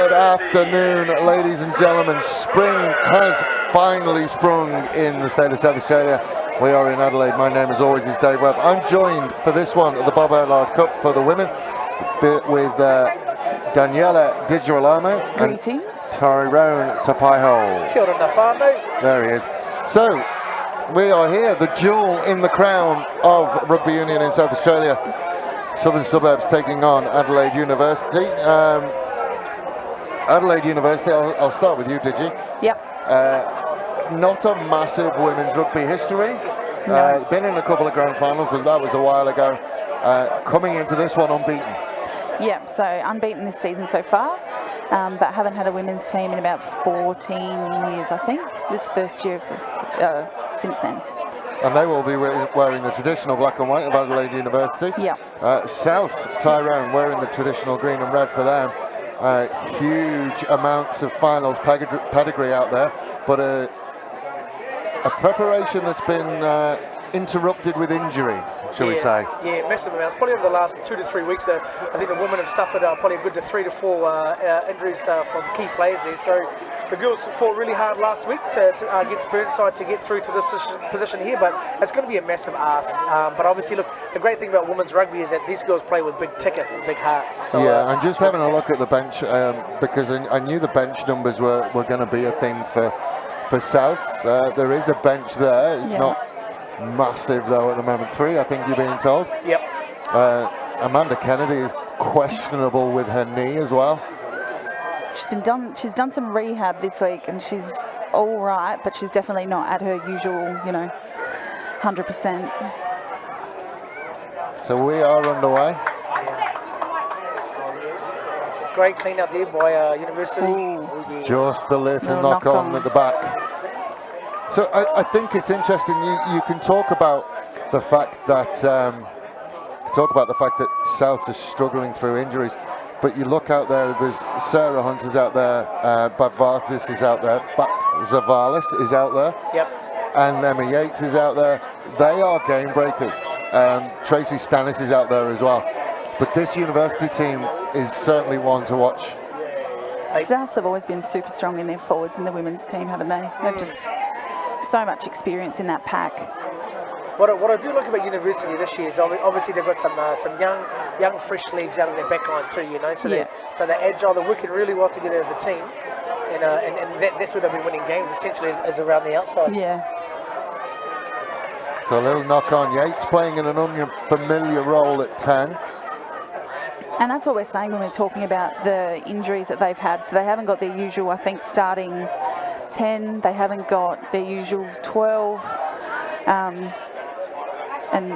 Good afternoon, ladies and gentlemen. Spring has finally sprung in the state of South Australia. We are in Adelaide. My name, as always, is Dave Webb. I'm joined for this one at the Bob Outlaw Cup for the women with Daniela Di Girolamo and Tyrone Tapaiho. Kia ora na whānau. There he is. So, we are here, the jewel in the crown of rugby union in South Australia. Southern Suburbs taking on Adelaide University. Adelaide University, I'll start with you, Digi. Yep. Not a massive women's rugby history. No. Been in a couple of grand finals, but that was a while ago. Coming into this one unbeaten. Yep, so unbeaten this season so far, but haven't had a women's team in about 14 years, I think. This first year since then. And they will be wearing the traditional black and white of Adelaide University. Yep. South's Tyrone wearing the traditional green and red for them. Huge amounts of finals pedigree out there, but a preparation that's been interrupted with injury, shall we say? Yeah, massive amounts. Probably over the last 2 to 3 weeks, I think the women have suffered probably a good to 3 to 4 injuries from key players there. So the girls fought really hard last week against Burnside to get through to this position here, but it's going to be a massive ask. But obviously, look, the great thing about women's rugby is that these girls play with big ticket and big hearts. So, yeah, I'm just having a look at the bench because I knew the bench numbers were going to be a thing for Souths. There is a bench there. It's not massive though at the moment. 3, I think you're being told. Yep. Amanda Kennedy is questionable with her knee as well. She's done some rehab this week, and she's all right, but she's definitely not at her usual, 100%. So we are underway. Great clean out there by University. Oh, yeah. Just the little knock on at the back. So I think it's interesting. You can talk about the fact that Souths are struggling through injuries, but you look out there. There's Sarah Hunter's out there, Bavardis is out there, Bat Zavalis is out there, and Emma Yates is out there. They are game breakers. Tracy Stannis is out there as well. But this university team is certainly one to watch. Souths have always been super strong in their forwards in the women's team, haven't they? They've just so much experience in that pack. What I do like about University this year is obviously they've got some young fresh legs out of their backline too, So they're agile, they're working really well together as a team, and that's where they'll be winning games essentially is around the outside. Yeah. So a little knock on. Yates playing in an unfamiliar role at 10. And that's what we're saying when we're talking about the injuries that they've had. So they haven't got their usual, I think, starting 10. They haven't got their usual 12. And,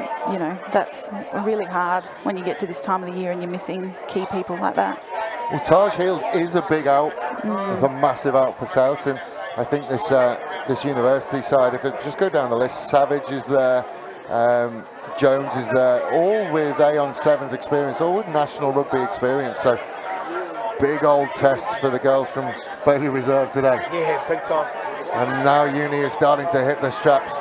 that's really hard when you get to this time of the year and you're missing key people like that. Well, Taj Hill is a big out. It's a massive out for Souths. And I think this university side, if it just go down the list, Savage is there. Jones is there, all with A-on-7's experience, all with national rugby experience. So big old test for the girls from Bailey Reserve today. Yeah, big time. And now Uni is starting to hit the straps.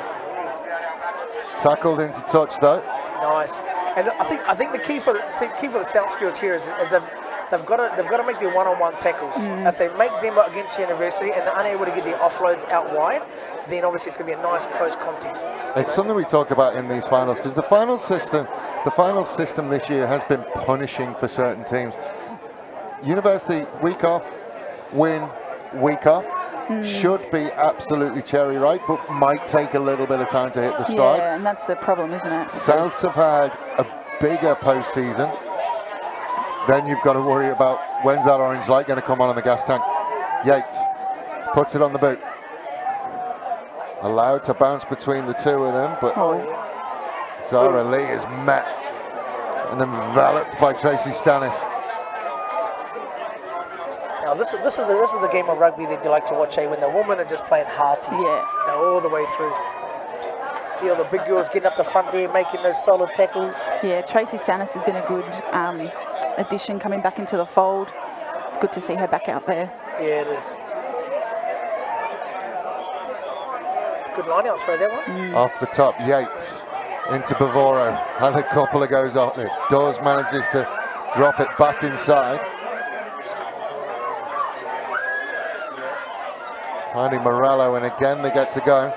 Tackled into touch though. Nice. And I think the key for the South skills here is they've got to make their one-on-one tackles. If they make them against University and they're unable to get their offloads out wide, then obviously it's going to be a nice close contest. It's something we talked about in these finals because the final system this year has been punishing for certain teams. University week off, win, week off. Should be absolutely cherry ripe, but might take a little bit of time to hit the stride. Yeah, and that's the problem, isn't it? Souths have had a bigger postseason. Then you've got to worry about when's that orange light going to come on in the gas tank. Yates puts it on the boot. Allowed to bounce between the two of them, but Zara Lee is met and enveloped by Tracy Stannis. Now this is the game of rugby that you like to watch, when the women are just playing hearty. Yeah. They're all the way through. See all the big girls getting up the front there, making those solid tackles. Yeah, Tracy Stannis has been a good addition coming back into the fold. It's good to see her back out there. Yeah, it is. Good line out throw, that one. Off the top, Yates into Bavoro. Had a couple of goes off it. Dawes manages to drop it back inside. Finding Morello, and again they get to go.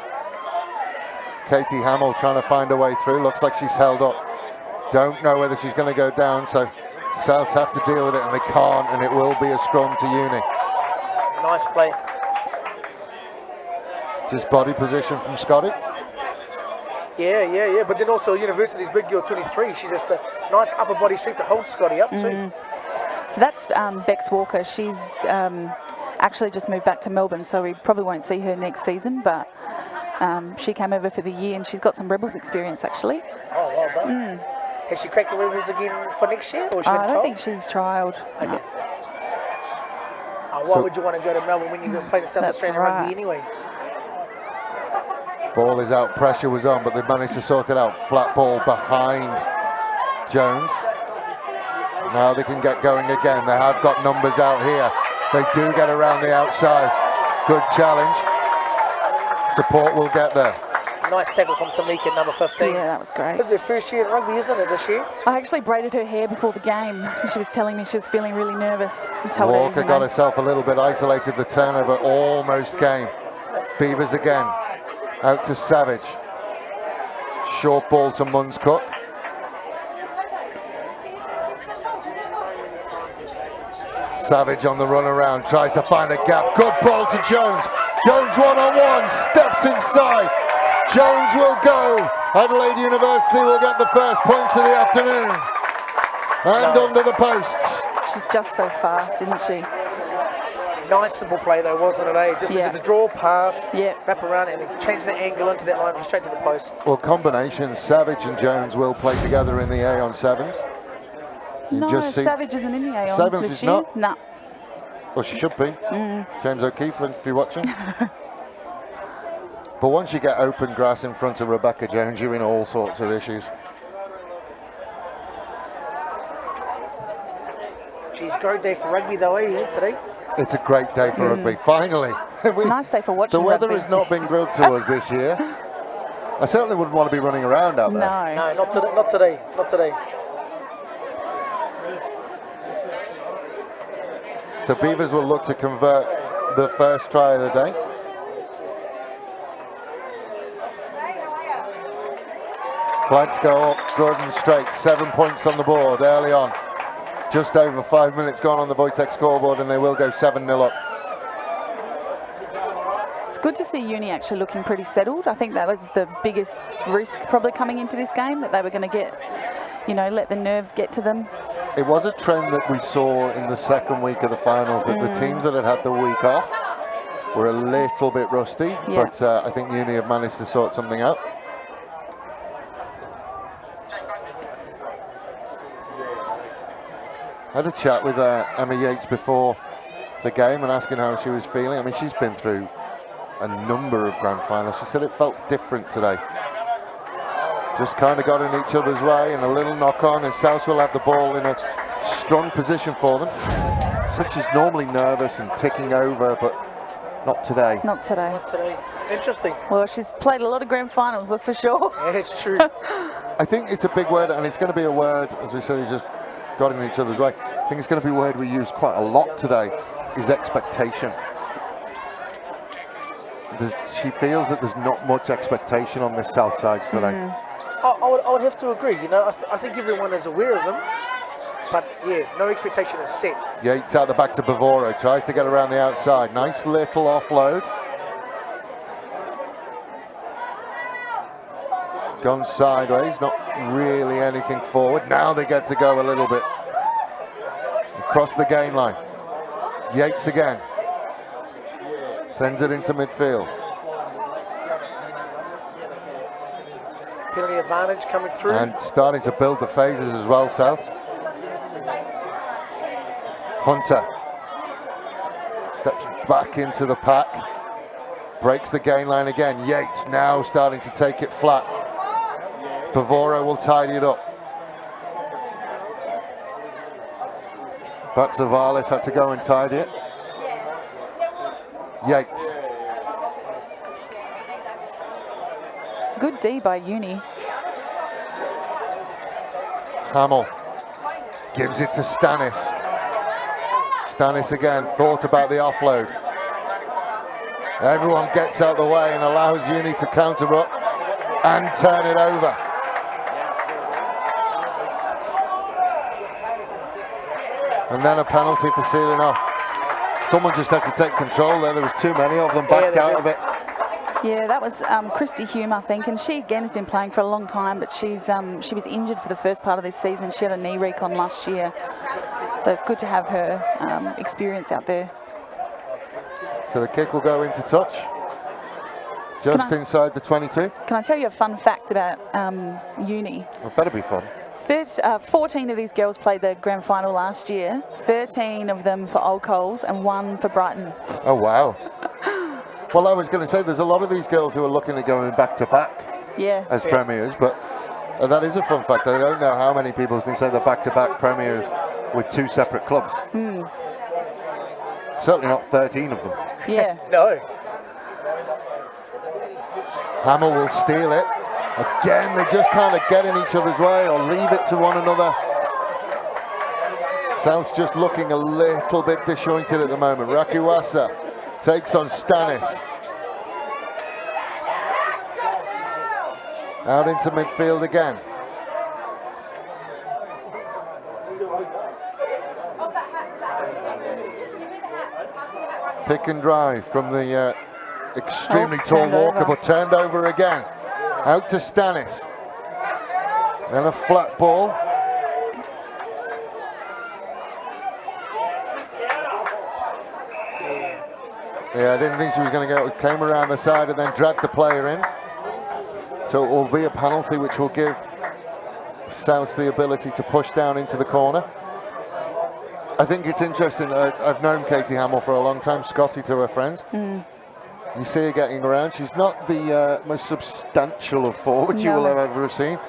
Katie Hamill trying to find a way through. Looks like she's held up. Don't know whether she's going to go down, so Souths have to deal with it, and they can't, and it will be a scrum to Uni. Nice play. Just body position from Scotty. Yeah. But then also University's big girl, 23. She just a nice upper body strength to hold Scotty up too. So that's Bex Walker. She's actually just moved back to Melbourne, so we probably won't see her next season, but she came over for the year and she's got some Rebels experience actually. Oh, well done. Has she cracked the Rebels again for next year? Or is she I don't think she's trialled. Okay. No. Why would you want to go to Melbourne when you go play the South That's Australian right. rugby anyway? Ball is out, pressure was on, but they managed to sort it out. Flat ball behind Jones. Now they can get going again. They have got numbers out here. They do get around the outside. Good challenge. Support will get there. Nice tackle from Tamika, number 15. Yeah, that was great. This is her first year at rugby, isn't it, this year? I actually braided her hair before the game. She was telling me she was feeling really nervous. I told her, Walker got herself a little bit isolated. The turnover almost came. Beavers again. Out to Savage. Short ball to Munscook. Savage on the run around, tries to find a gap. Good ball to Jones. Jones one-on-one, steps inside. Jones will go. Adelaide University will get the first points of the afternoon. And under the posts. she's just so fast, isn't she? Nice simple play though, wasn't it? Just a draw pass, wrap around and then change the angle into that line straight to the post. Well, combination, Savage and Jones will play together in the A on sevens. No, Savage isn't in the A on sevens this is year. not? No. Well, she should be. James O'Keefe, if you're watching. But once you get open grass in front of Rebecca Jones, you're in all sorts of issues. Geez, great day for rugby though, today? It's a great day for rugby, finally. Nice day for watching The weather rugby. has not been good to us this year. I certainly wouldn't want to be running around out there. No. No, not today. So Beavers will look to convert the first try of the day. Flags go up, good and straight. 7 points on the board early on. Just over 5 minutes gone on the Wojtek scoreboard, and they will go 7-0 up. It's good to see Uni actually looking pretty settled. I think that was the biggest risk probably coming into this game, that they were going to get, let the nerves get to them. It was a trend that we saw in the second week of the finals, that the teams that had the week off were a little bit rusty, but I think Uni have managed to sort something out. I had a chat with Emma Yates before the game and asking how she was feeling. I mean, she's been through a number of grand finals. She said it felt different today. Just kind of got in each other's way and a little knock on, and South will have the ball in a strong position for them. Said she's normally nervous and ticking over, but not today. Not today. Not today. Interesting. Well, she's played a lot of grand finals, that's for sure. Yeah, it's true. I think it's a big word, and it's going to be a word, as we said, you just got in each other's way. I think it's going to be a word we use quite a lot today, is expectation. She feels that there's not much expectation on this South side today. I would have to agree. I think everyone is aware of them, but no expectation is set. Yates out the back to Bavoro, tries to get around the outside. Nice little offload. Gone sideways, not really anything forward. Now they get to go a little bit. Across the gain line. Yates again. Sends it into midfield. Penalty advantage coming through. And starting to build the phases as well, Souths. Hunter steps back into the pack. Breaks the gain line again. Yates now starting to take it flat. Bavoro will tidy it up. But Zavales had to go and tidy it. Yates. Good D by Uni. Hamill gives it to Stannis. Stannis again, thought about the offload. Everyone gets out the way and allows Uni to counter up and turn it over. And then a penalty for sealing off. Someone just had to take control there. There was too many of them backed out of it. Yeah, that was Christy Hume, I think, and she again has been playing for a long time, but she was injured for the first part of this season. She had a knee recon last year, so it's good to have her experience out there. So the kick will go into touch, just inside the 22. Can I tell you a fun fact about Uni? It better be fun. 14 of these girls played the grand final last year, 13 of them for Old Coles and 1 for Brighton. Oh, wow. Well, I was going to say, there's a lot of these girls who are looking at going back-to-back as premiers, but that is a fun fact. I don't know how many people can say they're back-to-back premiers with 2 separate clubs. Certainly not 13 of them. Yeah. No. Hamill will steal it. Again, they just kind of get in each other's way or leave it to one another. South's just looking a little bit disjointed at the moment. Rakiwasa takes on Stanis. Out into midfield again. Pick and drive from the extremely tall Walker, but turned over again. Out to Stanis. And a flat ball. Yeah, I didn't think she was going to go. It came around the side and then dragged the player in. So it will be a penalty which will give South the ability to push down into the corner. I think it's interesting. I've known Katie Hamill for a long time, Scotty to her friends. You see her getting around. She's not the most substantial of forwards you will have ever seen,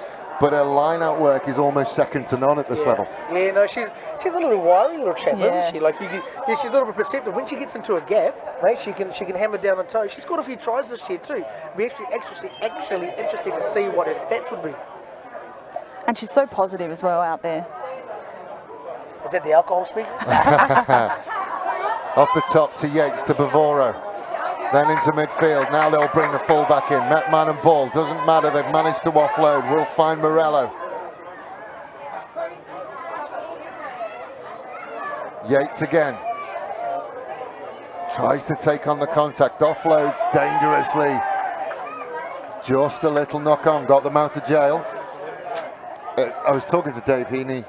but her line-out work is almost second to none at this level. Yeah, no, she's a little wiry little chap, isn't she? Like she's a little bit perceptive. When she gets into a gap, right, she can hammer down on toe. She's got a few tries this year too. It'd be actually interesting to see what her stats would be. And she's so positive as well out there. Is that the alcohol speaking? Off the top to Yates, to Bavoro. Then into midfield. Now they'll bring the full back in. Met man and ball. Doesn't matter. They've managed to offload. We'll find Morello. Yates again. Tries to take on the contact. Offloads dangerously. Just a little knock on. Got them out of jail. I was talking to Dave Heaney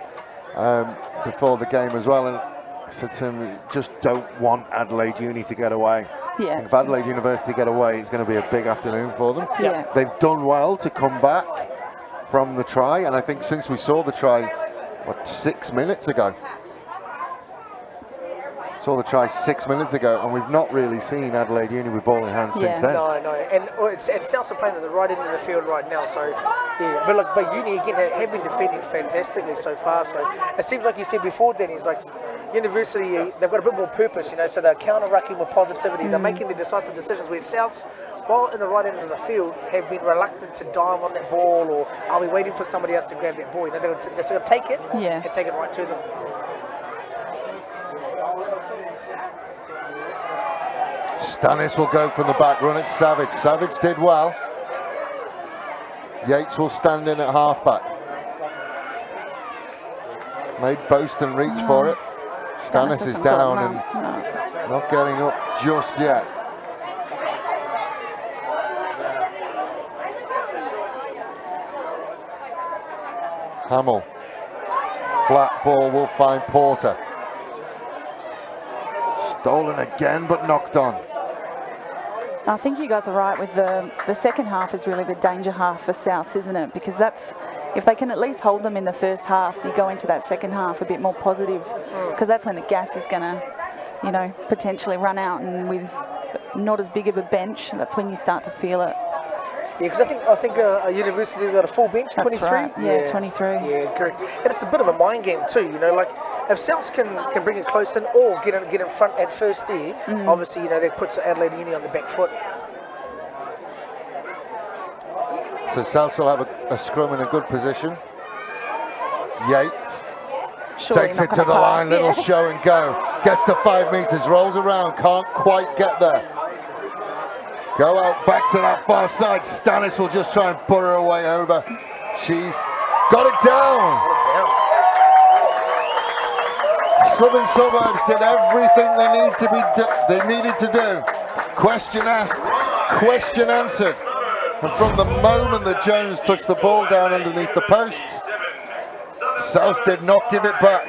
before the game as well, and I said to him, just don't want Adelaide Uni to get away. Yeah. If Adelaide University get away, it's going to be a big afternoon for them. Yeah. They've done well to come back from the try, and I think since we saw the try, 6 minutes ago? Saw the try 6 minutes ago, and we've not really seen Adelaide Uni with ball in hand since then. No, and Souths are playing at the right end of the field right now, so yeah. But Uni again have been defending fantastically so far. So it seems like you said before, Danny, it's like University, they've got a bit more purpose, so they're counter-rucking with positivity. They're making the decisive decisions, where Souths, while in the right end of the field, have been reluctant to dive on that ball, or are we waiting for somebody else to grab that ball? They're just going to take it and take it right to them. Stanis will go from the back, run at Savage. Savage did well. Yates will stand in at halfback. Made Boaston reach for it. Stanis is down and not getting up just yet. Hamill. Flat ball will find Porter. Stolen again, but knocked on. I think you guys are right with the second half is really the danger half for Souths, isn't it? Because that's, if they can at least hold them in the first half, you go into that second half a bit more positive, because that's when the gas is going to, potentially run out, and with not as big of a bench, that's when you start to feel it. Yeah, because I think a university got a full bench, That's 23. Right. Yeah, 23. Yeah, correct. And it's a bit of a mind game too. Like if Souths can bring it close in or get in front at first there, obviously that puts Adelaide Uni on the back foot. So Souths will have a scrum in a good position. Yates takes it to the line, little show and go. Gets to 5 meters, rolls around, can't quite get there. Go out back to that far side. Stanis will just try and put her away over. She's got it down. Southern Suburbs did everything they needed to do. Question asked, question answered. And from the moment that Jones touched the ball down underneath the posts, South did not give it back.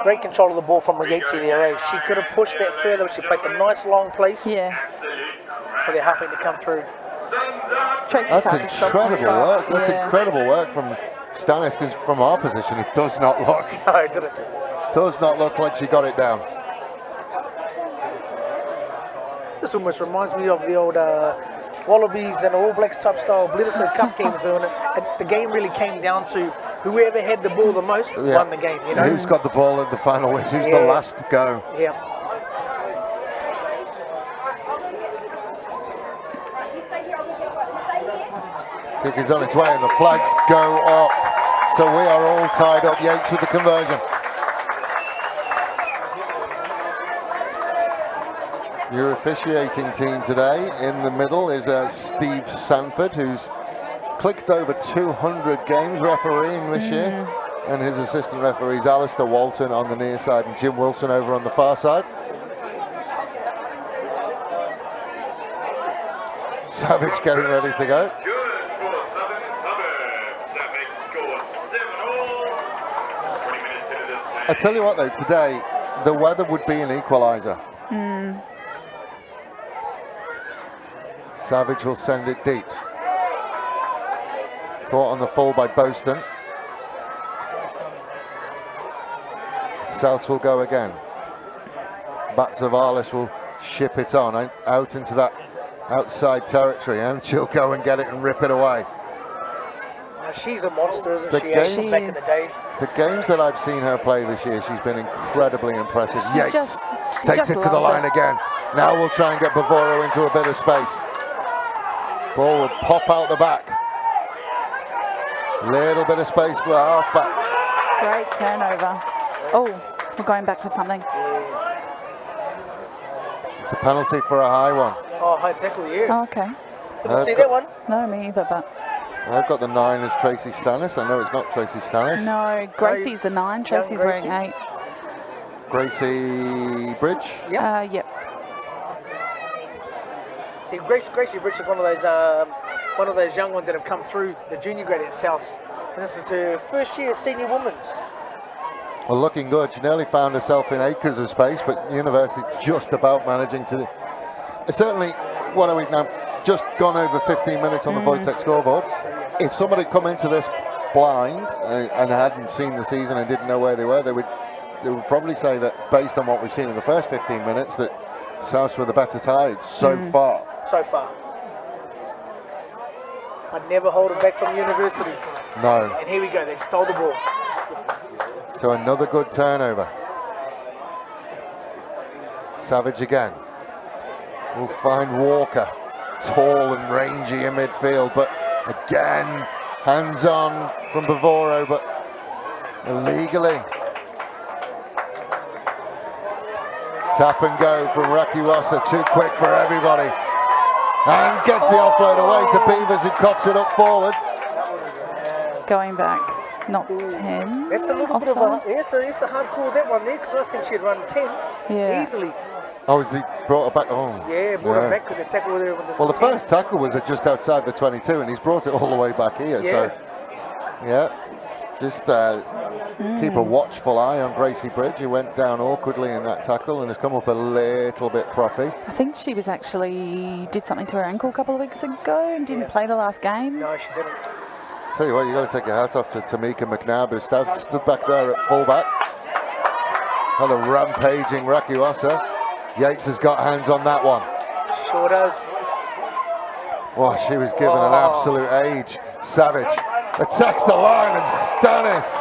Great control of the ball from Regazzi there. She could have pushed that further, but she placed a nice long place. Yeah. So they're happy to come through. Tracy's That's incredible work. That's yeah. incredible work from Stanis, because from our position, it does not look. No, it didn't. Does not look like she got it down. This almost reminds me of the old Wallabies and All Blacks type style Bledisloe Cup games. And the game really came down to whoever had the ball the most won the game. You know? Who's got the ball at the final, which is the last to go. Yeah. Kick is on its way and the flags go up. So we are all tied up. Yates with the conversion. Your officiating team today in the middle is Steve Sanford, who's clicked over 200 games refereeing this year. And his assistant referees Alistair Walton on the near side and Jim Wilson over on the far side. Savage getting ready to go. I tell you what though, today the weather would be an equaliser. Savage will send it deep. Caught on the full by Boston. Souths will go again. Batzavalis will ship it on out into that outside territory, and she'll go and get it and rip it away. Now she's a monster, isn't she? Games, Back in the days. The games that I've seen her play this year, she's been incredibly impressive. She Yates just takes it to the line again. Now we'll try and get Bavoro into a bit of space. Ball will pop out the back. Little bit of space for the half back. Great turnover. Oh, we're going back for something. It's a penalty for a high one. Oh, high tackle, yeah. Oh, okay. Didn't see that one? No, me either, but... I've got the 9 as Tracy Stanis. I know it's not Tracy Stanis. No, Gracie's the 9. Tracy's wearing 8. Gracie Bridge? Yep. See, Gracie Bridge is one of those young ones that have come through the junior grade at South. And this is her first year senior women's. Well, looking good. She nearly found herself in acres of space, but University just about managing to... Certainly, what are we now? Just gone over 15 minutes on the Wojtek scoreboard. If somebody had come into this blind and hadn't seen the season and didn't know where they were, they would probably say that based on what we've seen in the first 15 minutes, that Souths were the better tide so far. So far. I'd never hold it back from University. No. And here we go, they stole the ball. So another good turnover. Savage again. We'll find Walker, tall and rangy in midfield, but again, hands on from Bavoro, but illegally. Tap and go from Rakiwasa, too quick for everybody. And gets the offload away to Beavers, who coughs it up forward. Going back, not 10. That's a little bit of a... Yes, it's a hard call, that one there, because I think she'd run 10 easily. Oh, has he brought her back? Oh, yeah, brought her back because the tackle there. Well, the first tackle was just outside the 22, and he's brought it all the way back here. So, just keep a watchful eye on Gracie Bridge, who went down awkwardly in that tackle and has come up a little bit proppy. I think she was actually did something to her ankle a couple of weeks ago and didn't play the last game. No, she didn't. Tell you what, you got to take your hat off to Tamika McNabb, who stood back there at fullback. Had a rampaging Rakiwasa. Yates has got hands on that one. Sure does. Well, she was given an absolute age. Savage attacks the line, and Stanis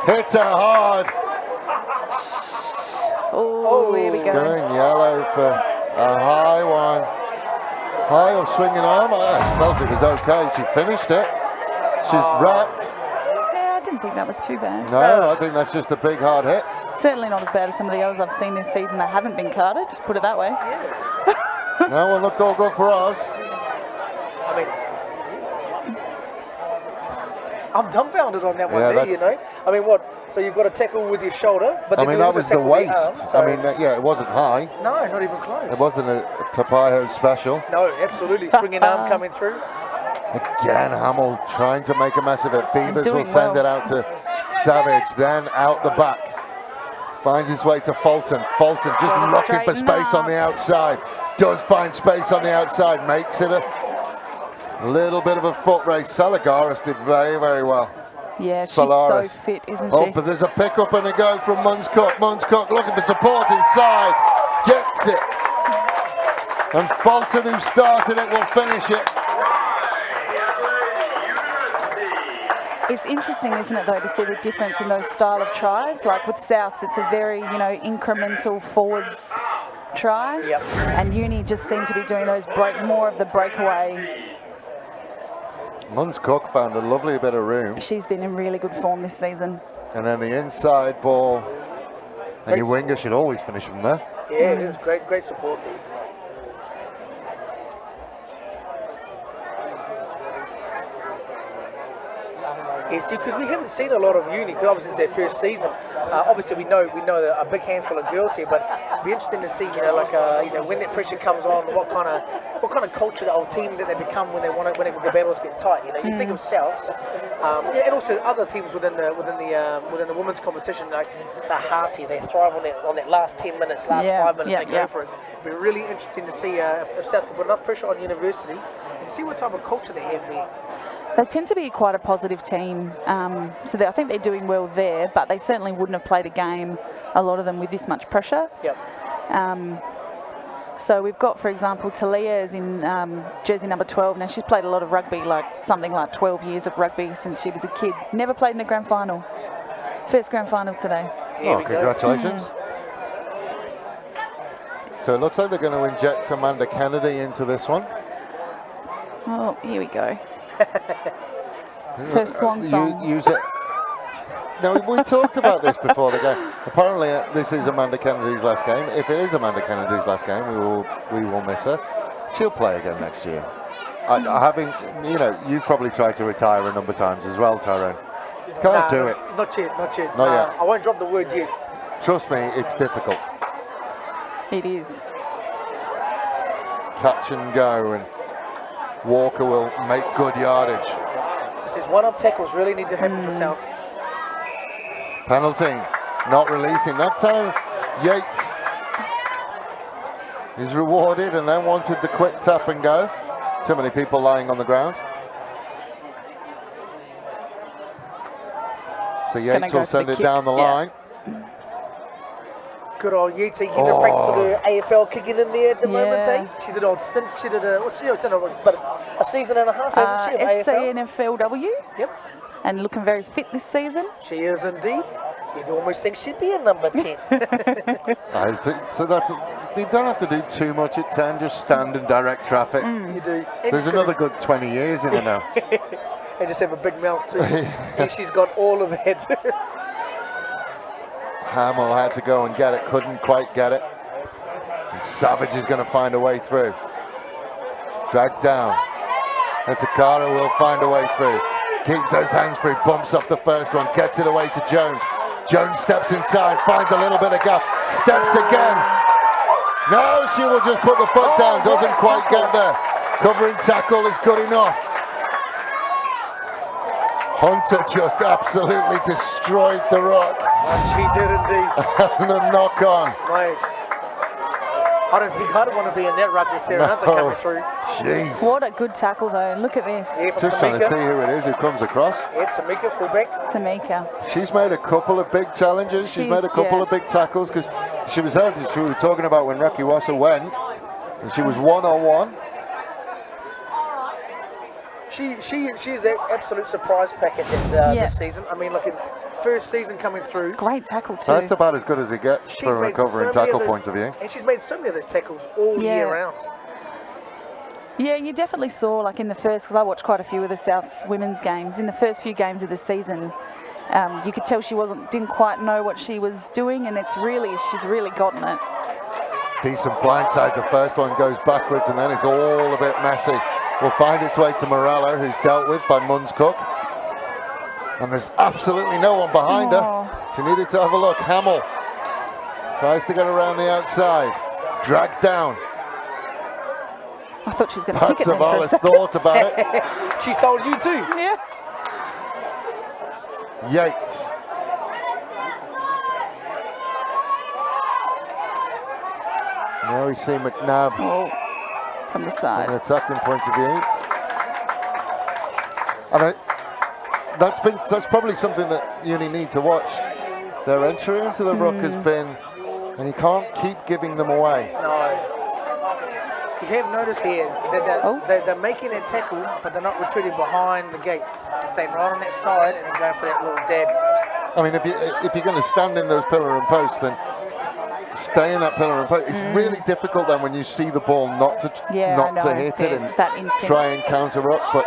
hits her hard. Oh, here we go. Going yellow for a high one. High or swinging arm. I felt it was okay. She finished it. She's wrapped. Yeah, I didn't think that was too bad. No, I think that's just a big hard hit. Certainly not as bad as some of the others I've seen this season that haven't been carded, put it that way. No, it looked all good for us. I mean, I'm dumbfounded on that one Yeah, there, you know. I mean, what? So you've got to tackle with your shoulder, but I then mean, you that also was the tackle with your waist. arm, so I mean, yeah, it wasn't high. no, not even close. It wasn't a Tapio special. No, absolutely. Swinging arm coming through. Again, Hamill trying to make a mess of it. Beavers will doing send well. it out to Savage, then out the back. Finds his way to Fulton. Fulton just Gotta looking for straighten space on the outside. Does find space on the outside. Makes it a little bit of a foot race. Salagaris did very, very well. Yeah, she's Solaris. so fit, isn't Oh, she? but there's a pick up and a go from Munscook. Munscook looking for support inside. Gets it. And Fulton, who started it, will finish it. It's interesting, isn't it, though, to see the difference in those style of tries. Like with Souths, it's a very, incremental forwards try. Yep. And Uni just seem to be doing those more of the breakaway. Munscook found a lovely bit of room. She's been in really good form this season. And then the inside ball. And your winger should always finish from there. Yeah, it is great support there. Yeah, see, because we haven't seen a lot of Uni, because obviously it's their first season. Obviously, we know a big handful of girls here, but it'd be interesting to see, when that pressure comes on, what kind of culture or team that they become when the battles get tight. You think of Souths, and also other teams within the women's competition, like they're hearty, they thrive on that last 10 minutes, 5 minutes, they go for it. It'd be really interesting to see if Souths can put enough pressure on University and see what type of culture they have there. They tend to be quite a positive team, so I think they're doing well there, but they certainly wouldn't have played a game, a lot of them, with this much pressure. Yep. So we've got, for example, Talia is in jersey number 12. Now, she's played a lot of rugby, something like 12 years of rugby since she was a kid. Never played in a grand final. First grand final today. Oh, congratulations. So it looks like they're going to inject Amanda Kennedy into this one. Oh, here we go. So swan song. Use it. No, we talked about this before the game. Apparently, this is Amanda Kennedy's last game. If it is Amanda Kennedy's last game, we will miss her. She'll play again next year. You've probably tried to retire a number of times as well, Tyrone. Can't do it. Not yet. Not yet. I won't drop the word yet. Trust me, it's difficult. It is. Catch and go, and Walker will make good yardage. Just these one-up tackles really need to happen for South. Penalty, not releasing. That time, Yates is rewarded and then wanted the quick tap and go. Too many people lying on the ground. So Yates will send it down the line. Good old Yates, getting the practice for the AFL kicking in there at the moment, eh? She did old stint, she did a season and a half, hasn't she, of AFL? SCNFLW. Yep. And looking very fit this season. She is indeed. You'd almost think she'd be a number 10. I think so. You don't have to do too much at 10, just stand and direct traffic. You do. There's another good 20 years in her now. And just have a big mouth too. And she's got all of that. Hamill had to go and get it, couldn't quite get it. And Savage is going to find a way through. Dragged down. And Takara will find a way through. Keeps those hands free, bumps off the first one, gets it away to Jones. Jones steps inside, finds a little bit of gap, steps again. No, she will just put the foot down, doesn't quite get there. Covering tackle is good enough. Hunter just absolutely destroyed the rock. She did indeed. And a knock on. Mate, I don't think I'd want to be in that ruck with Sarah Hunter coming through. Jeez. What a good tackle, though. Look at this. Yeah, Just trying to see who it is who comes across. Yeah, Tamika, fullback. Tamika. She's made a couple of big challenges. She's made a couple of big tackles because she was held, as we were talking about when Rocky Wassa went, and she was one-on-one. She's an absolute surprise packet this season. I mean, first season coming through. Great tackle too. That's about as good as it gets from a recovery and tackle point of view. And she's made so many of those tackles all year round. Yeah, you definitely saw, in the first, because I watched quite a few of the South's women's games, in the first few games of the season, you could tell she didn't quite know what she was doing, and she's really gotten it. Decent blindside. The first one goes backwards, and then it's all a bit messy. Will find its way to Morello, who's dealt with by Munns Cook. And there's absolutely no one behind her. She needed to have a look. Hamill tries to get around the outside. Dragged down. I thought she was going to kick it then for a Savalas second. thought about it. She sold you too. Yeah. Yates. Now we see McNabb Oh, from the from side. an attacking point of view. And that's probably something that Uni need to watch. Their entry into the ruck has been, and you can't keep giving them away. No. You have noticed here that they're making a tackle, but they're not retreating behind the gate. They're staying right on that side and then going for that little dab. I mean, if you're going to stand in those pillar and posts, then stay in that pillar and post. It's really difficult then when you see the ball not to hit it and that instinct. try and counter up. But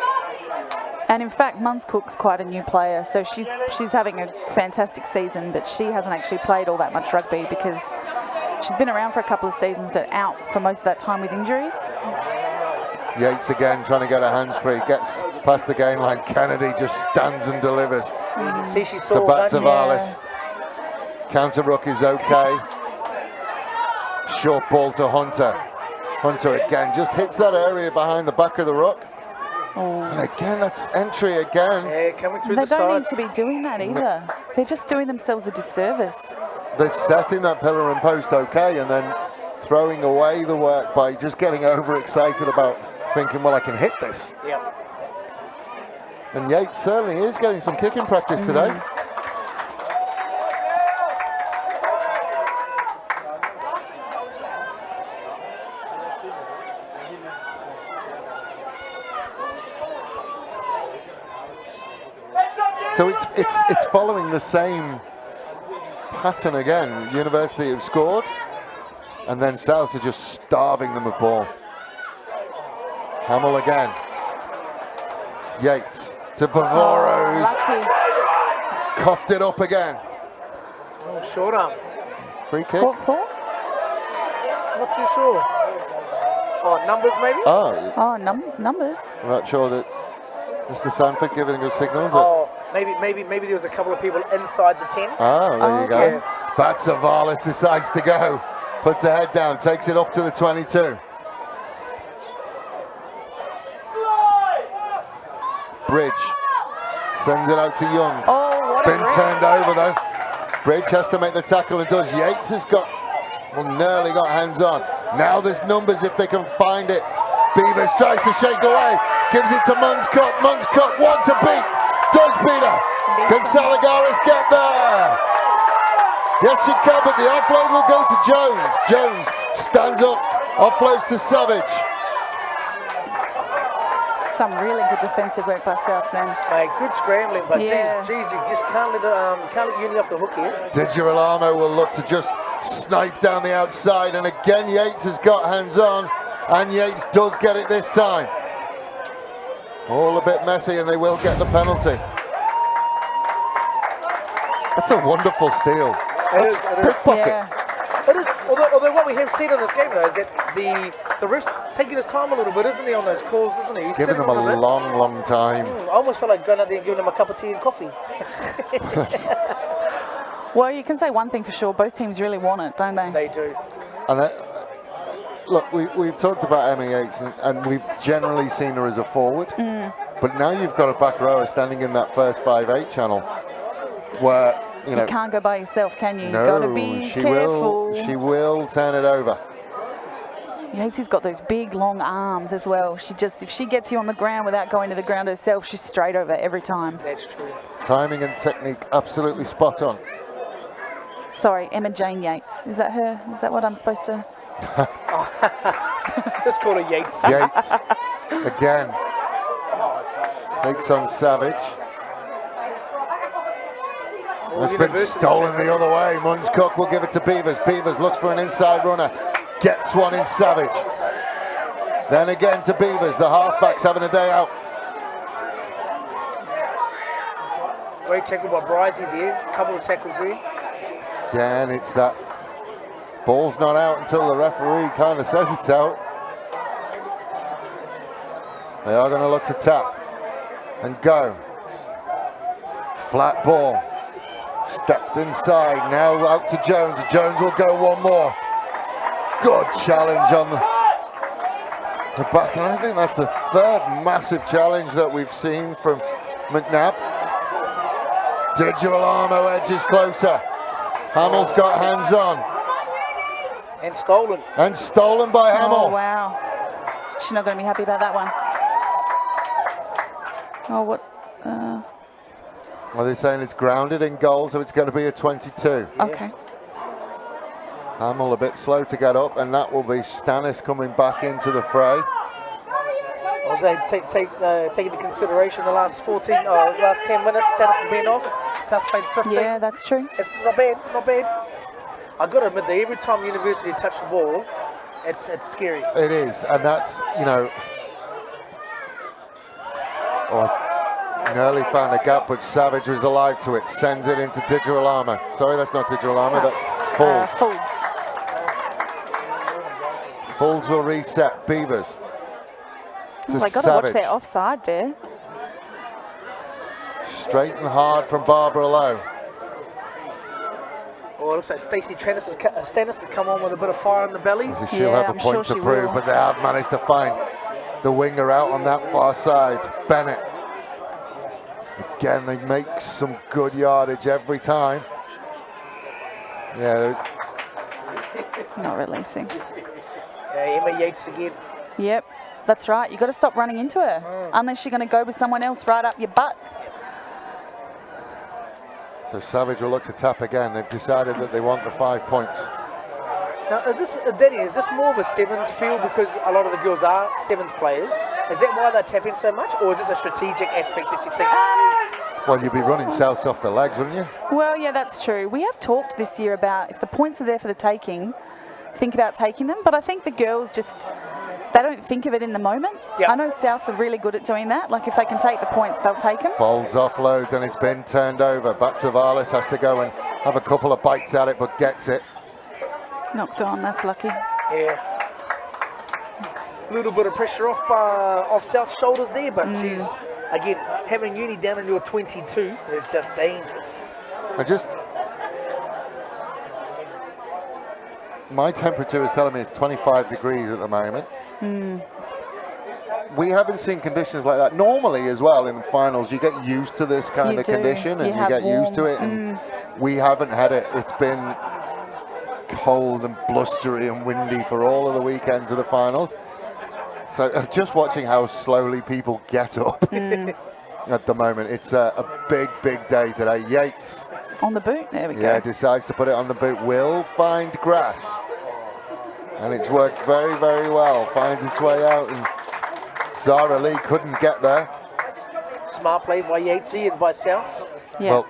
And in fact, Munns Cook's quite a new player, so she's having a fantastic season, but she hasn't actually played all that much rugby because she's been around for a couple of seasons, but out for most of that time with injuries. Yates again trying to get her hands free, gets past the gain line. Kennedy just stands and delivers See, she to saw Batsavalis. Counter ruck is okay. Short ball to Hunter. Hunter again just hits that area behind the back of the ruck. And again, that's entry again. Yeah, coming through They the don't side. need to be doing that either. They're just doing themselves a disservice. They're setting that pillar and post okay, and then throwing away the work by just getting overexcited about thinking, well, I can hit this. Yeah. And Yates certainly is getting some kicking practice today. So it's following the same pattern again. University have scored, and then Souths are just starving them of ball. Hamill again. Yates to Bavaros. Lucky. Coughed it up again. Oh, short arm. Free kick. What for? Not too sure. Oh, numbers maybe? Oh, Numbers. I'm not sure that Mr. Sanford giving us signals. Oh, maybe there was a couple of people inside the 10. There you go. okay. Batsavalis decides to go. Puts her head down, takes it up to the 22. Bridge sends it out to Young. Oh, what a Been grab. turned over though. Bridge has to make the tackle and does. Yates has nearly got hands on. Now there's numbers if they can find it. Beavers tries to shake away, gives it to Munns Cook. Munns Cook one to beat, does beat her. Can Salagaris get there? Yes, she can, but the offload will go to Jones. Jones stands up, offloads to Savage. Some really good defensive work by South then. Hey, good scrambling, but Yeah. geez, you just can't let Uni off the hook here. Digirolamo will look to just snipe down the outside, and again Yates has got hands on, and Yates does get it this time. All a bit messy, and they will get the penalty. That's a wonderful steal. It is. Pickpocket. Yeah. It is. Although what we have seen in this game though is that the ref's taking his time a little bit, isn't he, on those calls, isn't he? He's Giving sitting them on a bit. long time. I almost felt like going out there and giving them a cup of tea and coffee. Well, you can say one thing for sure. Both teams really want it, don't they? They do. And look, we've talked about Emma Yates, and we've generally seen her as a forward. But now you've got a back rower standing in that first 5-8 channel, where you know. You can't go by yourself, can you? You've No, got to be careful. She will turn it over. Yates has got those big, long arms as well. If she gets you on the ground without going to the ground herself, she's straight over every time. That's true. Timing and technique absolutely spot on. Sorry, Emma Jane Yates. Is that her? Is that what I'm supposed to? Let's call her Yates. Yates again takes on Savage. It's been stolen the other way. Munns Cook will give it to Beavers. Beavers looks for an inside runner. Gets one in Savage. Then again to Beavers. The halfback's having a day out. Great tackle by Brizey there. Couple of tackles there. Again, it's that Ball's not out until the referee kind of says it's out. They are going to look to tap and go. Flat ball. Stepped inside. Now out to Jones. Jones will go one more. Good challenge on the back. And I think that's the third massive challenge that we've seen from McNabb. Di Girolamo edges closer. Hamill's got hands on. And stolen. And stolen by Hamill. Oh, wow. She's not going to be happy about that one. Oh, what? Well, they're saying it's grounded in goal, so it's going to be a 22. Yeah. Okay. Hamill a bit slow to get up, and that will be Stannis coming back into the fray. I was saying, take into consideration the last 10 minutes, Stannis has been off. South played 15. Yeah, that's true. It's not bad, not bad. I got to admit that every time University touch the ball, it's scary. It is, and that's, you know, nearly found a gap, but Savage was alive to it. Sends it into Di Girolamo. Sorry, that's not Di Girolamo, that's Fulds. Fulds. Fulds will reset. Beavers. To They got to Savage. watch their offside there. Straight and hard from Barbara Lowe. Oh, it looks like Stacey Stannis has come on with a bit of fire in the belly. She'll Yeah, have a I'm point sure to she prove, will. but they have managed to find the winger out on that far side. Bennett. Again, they make some good yardage every time. Yeah, Not releasing. Emma Yates again. Yep, that's right. You've got to stop running into her. Unless you're going to go with someone else right up your butt. so Savage will look to tap again. They've decided that they want the 5 points. Now, Danny, is this more of a sevens feel because a lot of the girls are sevens players? Is that why they tap in so much, or is this a strategic aspect that you think? Well, you'd be running Souths off the legs, wouldn't you? Well, yeah, that's true. We have talked this year about if the points are there for the taking, think about taking them. But I think the girls just, they don't think of it in the moment. Yeah. I know Souths are really good at doing that. Like if they can take the points, they'll take them. Folds offload and it's been turned over. Batsavalis has to go and have a couple of bites at it, but gets it. Knocked on, that's lucky. Yeah. A little bit of pressure off South's shoulders there, but she's, again, having Uni down in your 22 is just dangerous. My temperature is telling me it's 25 degrees at the moment. We haven't seen conditions like that. Normally as well in finals, you get used to this kind of condition and you get used to it. And we haven't had it. It's been cold and blustery and windy for all of the weekends of the finals. So just watching how slowly people get up at the moment. It's a big, big day today. Yates. On the boot, there we Yeah, go. decides to put it on the boot. Will find grass. And it's worked very, very well. Finds its way out and Zara Lee couldn't get there. Smart play by Yatesy and by Souths. Yeah, Well,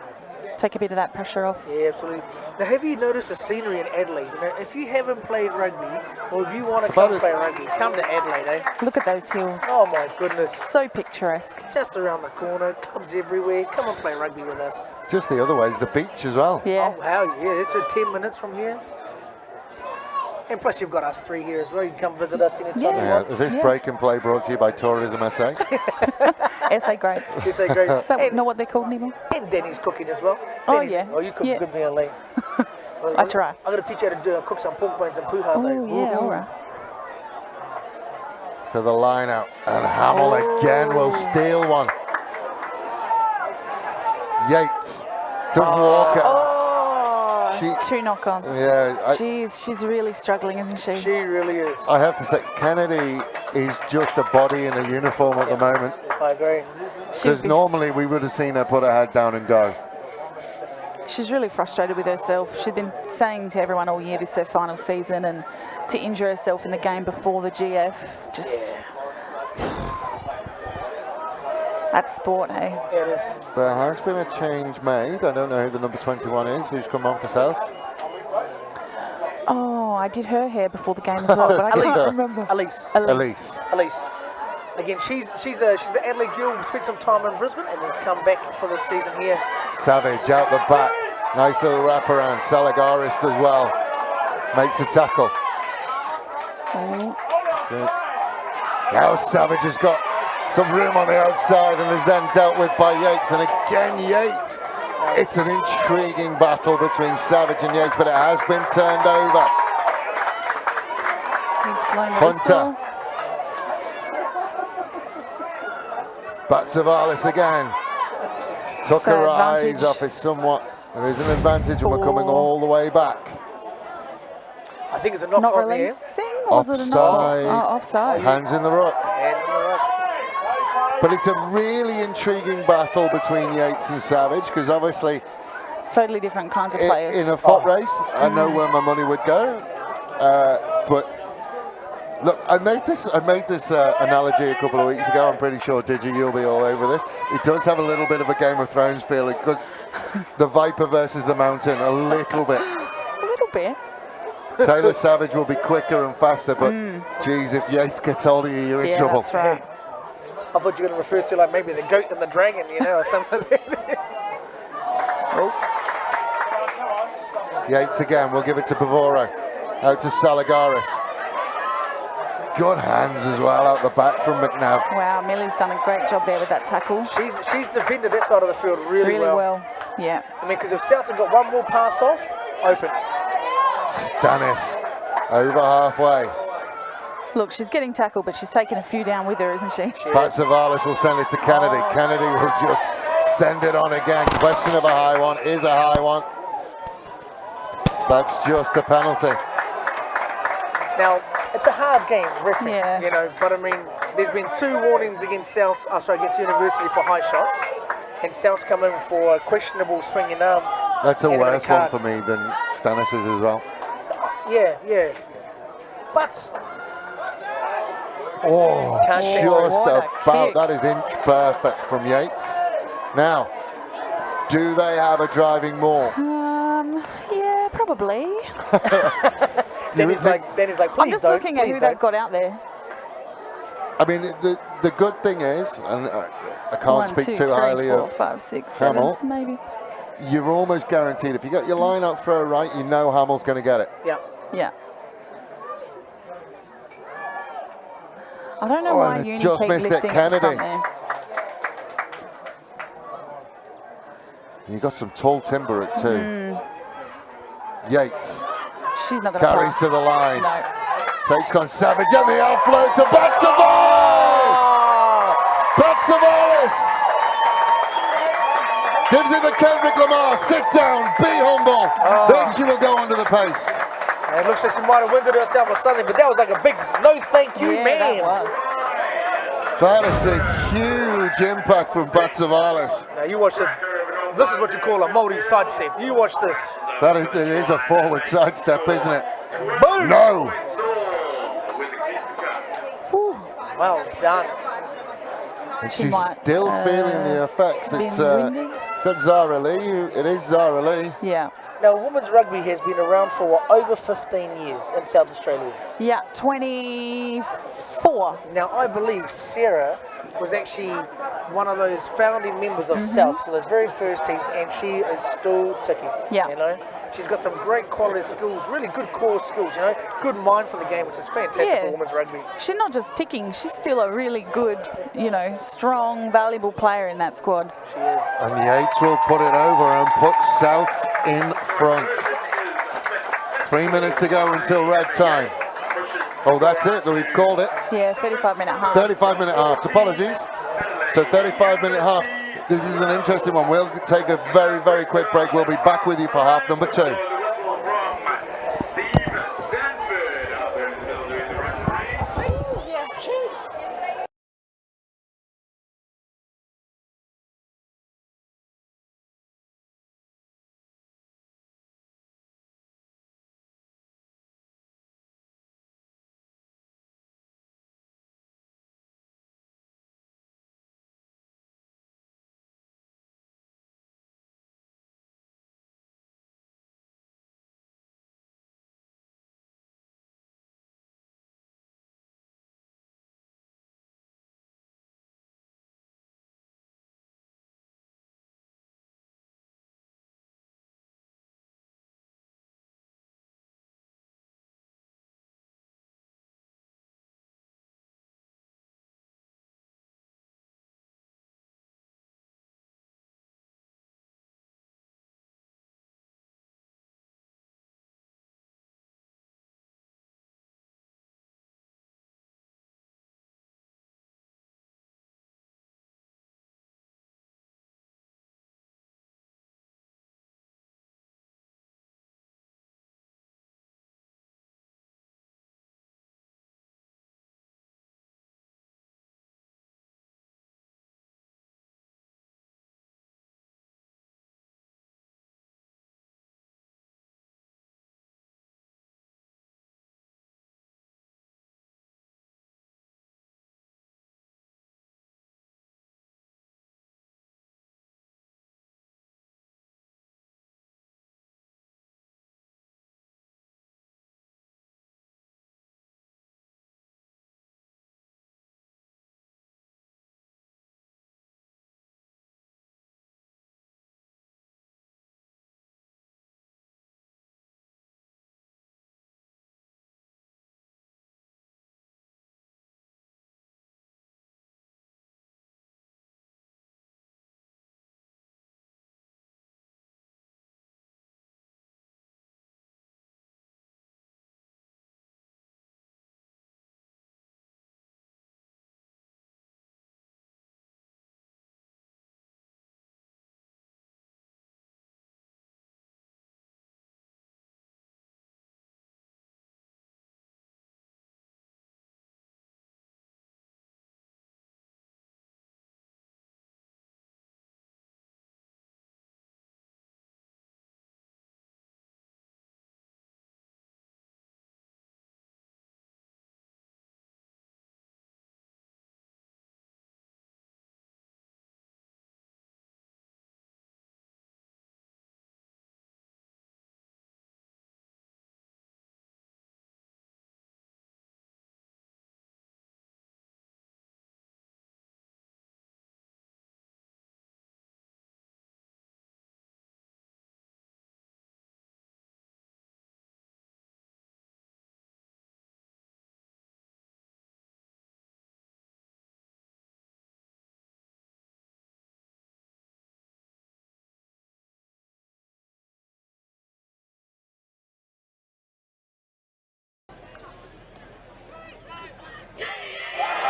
take a bit of that pressure off. Yeah, absolutely. Now, have you noticed the scenery in Adelaide? You know, if you haven't played rugby, or if you want to come play rugby, come to Adelaide, eh? Look at those hills. Oh my goodness. So picturesque. Just around the corner, clubs everywhere. Come and play rugby with us. just the other way is the beach as well. Yeah. Oh, wow, yeah, it's 10 minutes from here. And plus, you've got us three here as well. You can come visit us anytime you Yeah, want. this break and play brought to you by Tourism SA. SA great. It's a great. Is that and, not what they're called anymore? and Danny's cooking as well. Oh, Danny, yeah. Oh, you cook Yeah. good meal, eh? I try. I'm going to teach you how to cook some pork bones and puha, Oh, though. yeah, all right. To the line out. And Hamill again will steal one. Yates to Walker. Oh, She- two knock-ons. Yeah, Jeez, she's really struggling, isn't she? She really is. I have to say, Kennedy is just a body in a uniform at the moment. I agree. Because normally we would have seen her put her head down and go. She's really frustrated with herself. She's been saying to everyone all year this is her final season, and to injure herself in the game before the GF, just... That's sport, hey? Yeah, it is. There has been a change made. I don't know who the number 21 is, who's come on for South. Oh, I did her hair before the game as well, but I can't remember. Elise. Elise. Again, she's an Adelaide girl who spent some time in Brisbane and has come back for this season here. Savage out the back. Nice little wraparound. Salagarist as well. makes the tackle. Oh, Now Savage has got some room on the outside and is then dealt with by Yates. And again, Yates. It's an intriguing battle between Savage and Yates, but it has been turned over. he's blown the Hunter. whistle. Batsavalis again. Took So her eyes advantage. off it somewhat. There is an advantage and we're coming all the way back. I think it's a knock Not on there. releasing? Or was it a knock? Offside. Oh, offside. Hands in the ruck. Hands in the ruck. But it's a really intriguing battle between Yates and Savage, because obviously Totally different kinds of players. in a foot race, I know where my money would go. But look, I made this analogy a couple of weeks ago. I'm pretty sure, Digi, you'll be all over this. It does have a little bit of a Game of Thrones feeling, because the Viper versus the Mountain, a little bit. A little bit. Taylor Savage will be quicker and faster, but geez, if Yates gets hold of you, you're in Yeah, trouble. that's right. I thought you were going to refer to like maybe the goat and the dragon, you know, or something like that. Yates again, we'll give it to Pavoro. Out to Salagaris. Good hands as well out the back from McNabb. Wow, Millie's done a great job there with that tackle. She's defended that side of the field really well. Yeah. I mean, because if Souths have got one more pass off, open. Stannis over halfway. Look, she's getting tackled, but she's taken a few down with her, isn't she? Pat Savalas will send it to Kennedy. Kennedy will just send it on again. Question of a high one, is a high one. That's just a penalty. Now, it's a hard game, referee, Yeah. you know, but I mean, there's been 2 warnings against Souths, against University for high shots, and Souths come in for a questionable swinging arm. That's a and worse one card. for me than Stannis's as well. Yeah. But Oh, Can't take just it. What a about. kick. That is inch perfect from Yates. Now, do they have a driving maul? Yeah, probably. Danny's like, I'm please just don't. looking at please who don't. they've got out there. I mean, the good thing is, and I can't 1, speak 2, too 3, highly 4, of 5, 6, 7, Hamill. maybe. You're almost guaranteed. If you get your line out throw right, you know Hamill's going to get it. Yeah. Yeah. I don't know Oh, why and Uni just keep missed it, lifting at the front Kennedy. there. You got some tall timber at 2. Yates She's not going to carries pass. to the line. No. Takes on Savage and the offload to Batsavalis! Batsavalis! Gives it to Kendrick Lamar. Sit down, be humble. Then she will go under the post. It looks like she might have winded herself or something, but that was like a big no thank you, Yeah, man. that was. That is a huge impact from Batsavalis. Now you watch this. This is what you call a Māori sidestep. You watch this. It is a forward sidestep, isn't it? Boom! No! Whew. Well done. And She she's might, still feeling the effects. been It's windy. Zara Lee. It is Zara Lee. Yeah. Now, women's rugby has been around for over 15 years in South Australia. Yeah, 24. Now, I believe Sarah was actually one of those founding members of South, so those very first teams, and she is still ticking. Yeah. You know, she's got some great quality skills, really good core skills. You know, good mind for the game, which is fantastic Yeah. for women's rugby. She's not just ticking, she's still a really good, strong, valuable player in that squad. She is. And Yates will put it over and put Souths in front. 3 minutes to go until red time. Oh, that's it. We've called it. Yeah, 35-minute half. 35-minute halves. Apologies. So 35-minute half. This is an interesting one. We'll take a very, very quick break. We'll be back with you for half number 2.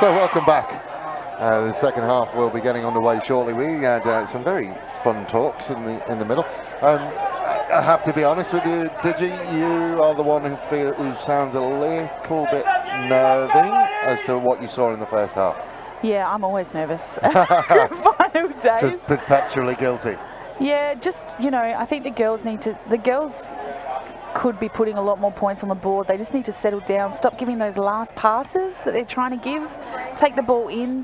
So welcome back. The second half will be getting underway shortly. We had some very fun talks in the middle. I have to be honest with you, Digi, you are the one who sounds a little bit nervy as to what you saw in the first half. Yeah, I'm always nervous. Final days. Just perpetually guilty. Yeah, just, you know, I think the girls could be putting a lot more points on the board. They just need to settle down, stop giving those last passes that they're trying to give, take the ball in,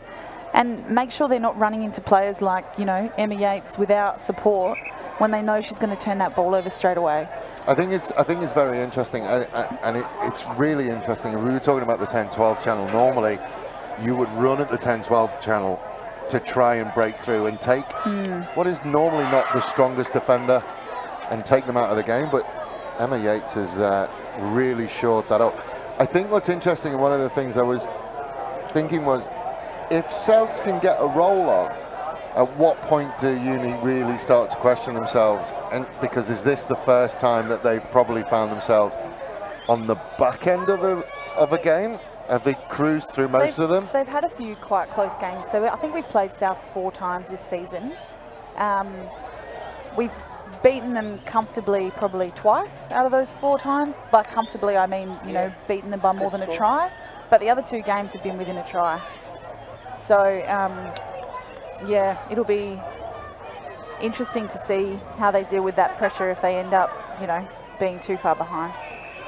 and make sure they're not running into players like, you know, Emma Yates without support when they know she's going to turn that ball over straight away. I think it's very interesting, and it's really interesting. We were talking about the 10-12 channel. Normally, you would run at the 10-12 channel to try and break through and take what is normally not the strongest defender and take them out of the game, but Emma Yates has really shored that up. I think what's interesting, and one of the things I was thinking was, if Souths can get a roll on, at what point do Uni really start to question themselves? And because is this the first time that they've probably found themselves on the back end of a game? Have they cruised through most of them? They've had a few quite close games. So I think we've played Souths 4 times this season. We've beaten them comfortably probably twice out of those 4 times. By comfortably, I mean, you know, beaten them by more than a try. But the other 2 games have been within a try. So, yeah, it'll be interesting to see how they deal with that pressure if they end up, you know, being too far behind.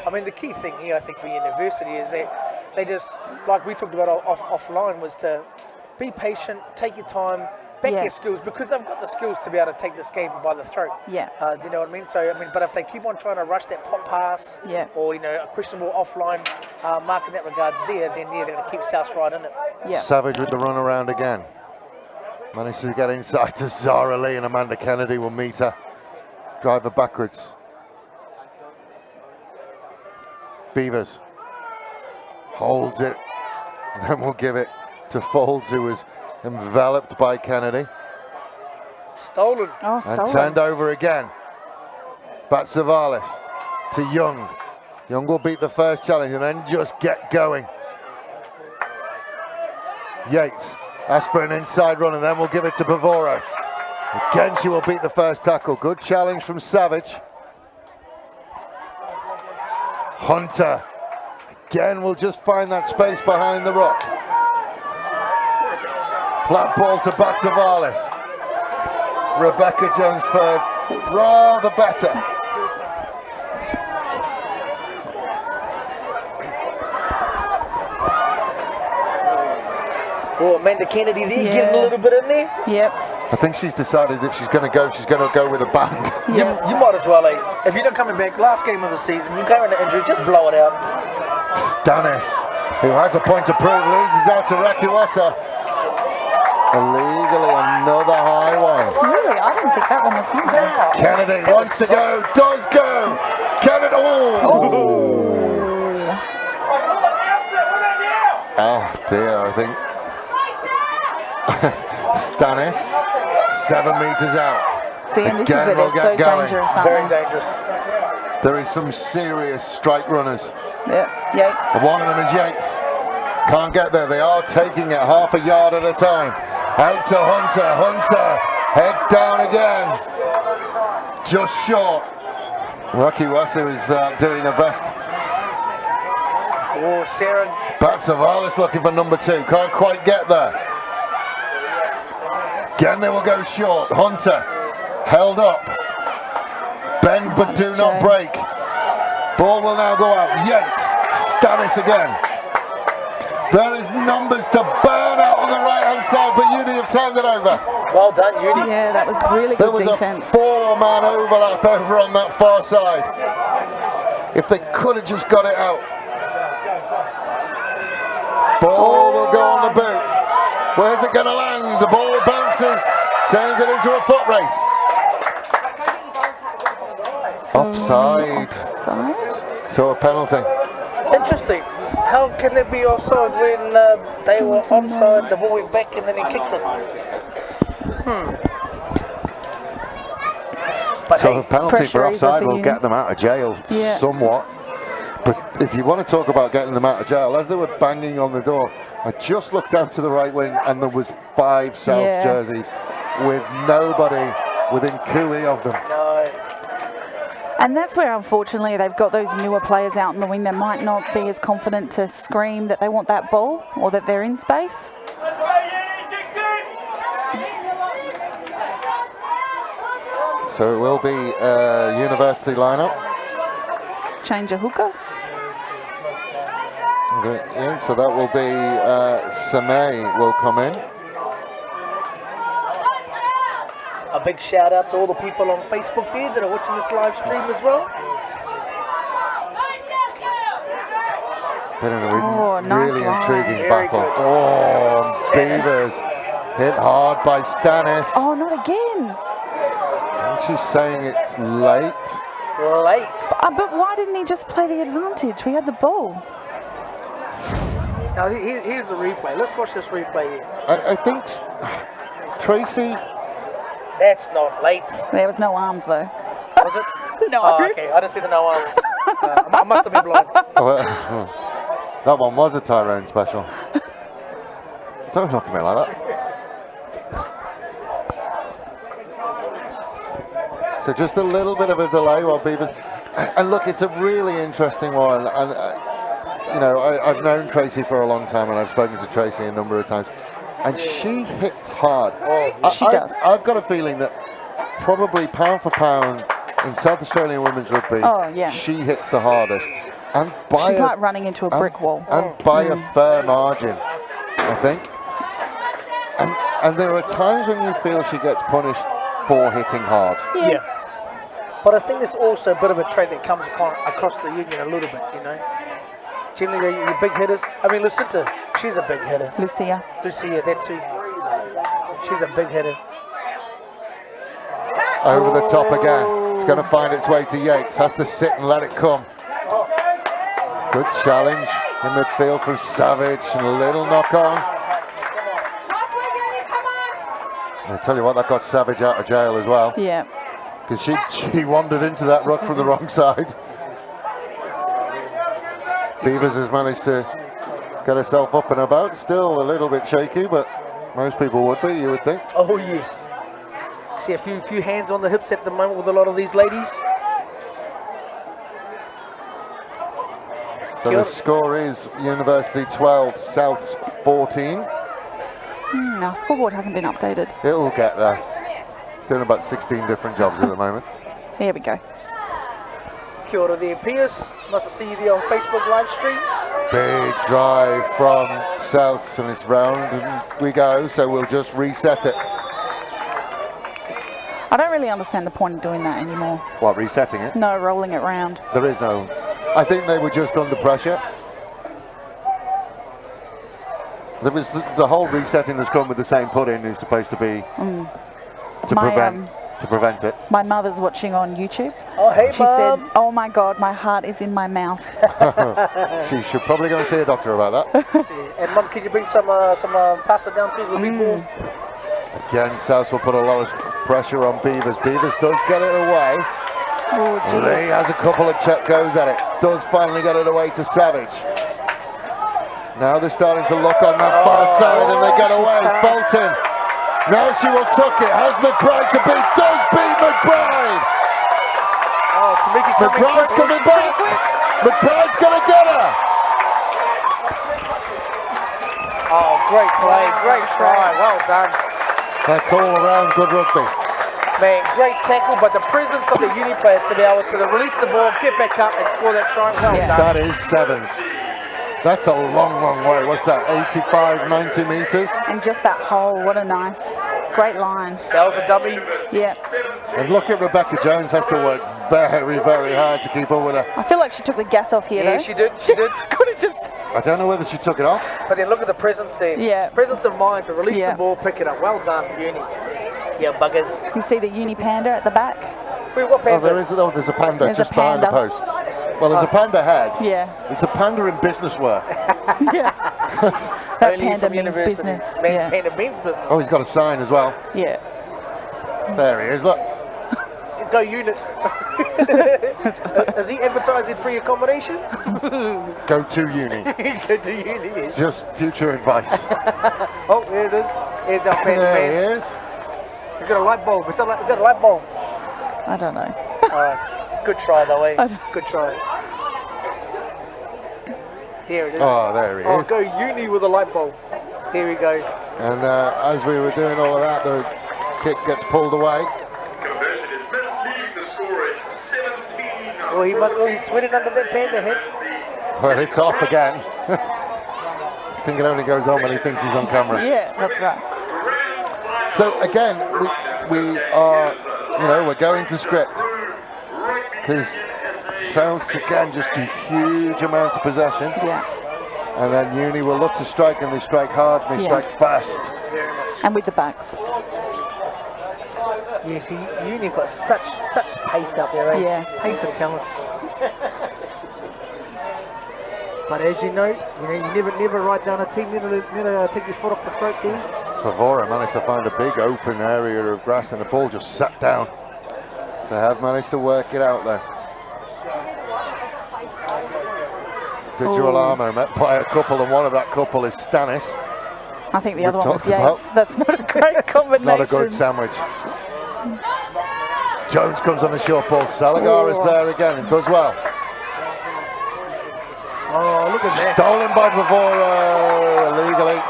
I mean, the key thing here, I think, for university is that they just, like we talked about offline, was to be patient, take your time, back your skills, because they've got the skills to be able to take this game by the throat. Yeah. Do you know what I mean? So, I mean, but if they keep on trying to rush that pop pass, or, you know, a questionable offline mark in that regards there, then, yeah, they're going to keep South right in it. Yeah. Savage with the run around again. Managed to get inside to Zara Lee, and Amanda Kennedy will meet her. Drive her backwards. Beavers holds it, and then we'll give it to Folds, who was enveloped by Kennedy. Stolen. Oh, stolen. And turned over again. Batsavalis to Young. Young will beat the first challenge and then just get going. Yates asks for an inside run, and then we'll give it to Bavoro. Again, she will beat the first tackle. Good challenge from Savage. Hunter. Again, will just find that space behind the rock. Flat ball to Batsavalis. Rebecca Jones-Ferd rather better. Oh, Amanda Kennedy there, getting a little bit in there. Yep. I think she's decided if she's going to go with a bang. You might as well, if you're not coming back, last game of the season, you go into injury, just blow it out. Stannis, who has a point to prove, loses out to Rakiwasa. Illegally, another high one. Really? I didn't think that one was high. Kennedy wants to go, does go. Kennedy, Oh dear, I think. Stannis, 7 meters out. See, and this is where they're so dangerous, aren't Very they? dangerous. There is some serious strike runners. Yeah, Yates. One of them is Yates. Can't get there. They are taking it half a yard at a time. Out to Hunter. Hunter, head down again. Just short. Rakiwasa is doing her best. Oh, Sarah. Batsavalis looking for number 2. Can't quite get there. Again, they will go short. Hunter, held up. Bend but do not break. Ball will now go out. Yates, Stannis again. There is numbers to burn out on the right-hand side, but Uni have turned it over. Well done, Uni. Yeah, that was really There good was defense. a 4-man overlap over on that far side. If they could have just got it out. Ball will go on the boot. Where's it going to land? The ball bounces, turns it into a foot race. Offside. So a penalty. Interesting. How can there be offside when they were onside, the ball went back and then he kicked it? But So hey, a penalty for pressure is offside over will you. get them out of jail somewhat. But if you want to talk about getting them out of jail, as they were banging on the door, I just looked out to the right wing and there was 5 Souths jerseys with nobody within cooey of them. And that's where, unfortunately, they've got those newer players out in the wing that might not be as confident to scream that they want that ball or that they're in space. So it will be a university lineup. Change a hooker. Okay, yeah, so that will be Samay will come in. A big shout out to all the people on Facebook there that are watching this live stream as well. Been in a nice really line. intriguing Very battle. good. Oh, Beavers hit hard by Stannis. Oh, not again. And she's saying it's late. Late. But why didn't he just play the advantage? We had the ball. Now here's the replay. Let's watch this replay here. I think Tracy. That's not late. There was no arms, though. Was it? No. Oh, okay. I didn't see the no arms. I must have been blind. That one was a Tyrone special. Don't look at me like that. So just a little bit of a delay while Beavers. And look, it's a really interesting one. And you know, I've known Tracy for a long time, and I've spoken to Tracy a number of times. And she hits hard. She does. I've got a feeling that probably pound for pound in South Australian women's rugby, she hits the hardest. And by She's like running into a brick wall. And by a fair margin, I think. And there are times when you feel she gets punished for hitting hard. Yeah. But I think there's also a bit of a trait that comes across the union a little bit, you know. Generally, your big hitters. I mean, Lucinda, she's a big hitter. Lucia, that too. She's a big hitter. Over the top again. It's going to find its way to Yates. Has to sit and let it come. Good challenge in midfield from Savage and a little knock on. I tell you what, that got Savage out of jail as well. yeah. Because she wandered into that ruck from the wrong side. Beavers has managed to get herself up and about. Still a little bit shaky, but most people would be, you would think. Oh yes. See a few hands on the hips at the moment with a lot of these ladies. So the score is University 12, Souths 14. Our scoreboard hasn't been updated. It'll get there. It's doing about 16 different jobs at the moment. There we go. Kia ora there, Pierce. Nice to see you there on Facebook live stream. Big drive from Souths and it's round and we go, so we'll just reset it. I don't really understand the point of doing that anymore. What, resetting it? No, rolling it round. There is no. I think they were just under pressure. There was the whole resetting that's come with the same put-in is supposed to be to prevent it. My mother's watching on YouTube. Oh, hey, She Mom. said, "Oh my God, my heart is in my mouth." She should probably go and see a doctor about that. And Mum, can you bring some pasta down, please? With meatball? Again, Souths will put a lot of pressure on Beavers. Beavers does get it away. Oh, geez. Lee has a couple of check goes at it. Does finally get it away to Savage. Now they're starting to look on that far side and they get away. Fulton. Now she will tuck it. Has McBride to beat. Does beat McBride. Oh, Tamiki's McBride's coming back. McBride's going to get her. Oh, great play. Great try. Well done. That's all around good rugby. Man, great tackle, but the presence of the uni player to be able to release the ball, get back up and score that try. Well done. That is sevens. That's a long, long way. What's that, 85, 90 metres? And just that hole, what a nice, great line. Sells a dummy. Yeah. And look at Rebecca Jones, has to work very, very hard to keep up with her. I feel like she took the gas off here, Yeah, though. she did. She did. Could have just... I don't know whether she took it off. But then look at the presence there. Yeah. Presence of mind to release Yeah. the ball, pick it up. Well done, uni. Yeah, buggers. You see the uni panda at the back? Wait, what Oh, panda? there's a panda There's just a behind the panda. post. Well, there's a panda head. Yeah. It's a panda in business wear. That Only panda from means university. business. Man, Yeah. Panda means business. Oh, he's got a sign as well. Yeah. There he is, look. Go unit. Is he advertising free accommodation? Go to uni. Go to uni, yes. Just future advice. Oh, there it is. Here's our panda There man. he is. He's got a light bulb. Is that a light bulb? I don't know. Alright. Good try, though, eh? Good try. Here it is. Oh, there he is. Go uni with a light bulb. Here we go. And as we were doing all of that, the kick gets pulled away. Conversion is missed, leaving the score at 17. Well, he must be sweating under that panda head. Well, it's off again. I think it only goes on when he thinks he's on camera. Yeah, that's right. So again, we are, we're going to script because Souths again just a huge amount of possession. Yeah. And then Uni will look to strike, and they strike hard, and they strike fast. And with the backs. You see, Uni've got such pace out there, eh? Yeah. Pace and talent. But as you know, you never write down a team, never take your foot off the throat there. Pavora managed to find a big open area of grass, and the ball just sat down. They have managed to work it out there. Digital Armour met by a couple, and one of that couple is Stanis. I think the other one was talked about. Yates. That's not a great combination. Not a good sandwich. Jones comes on the short ball. Salagar is there again and does well. Oh, look at that. Stolen by Pavora illegally.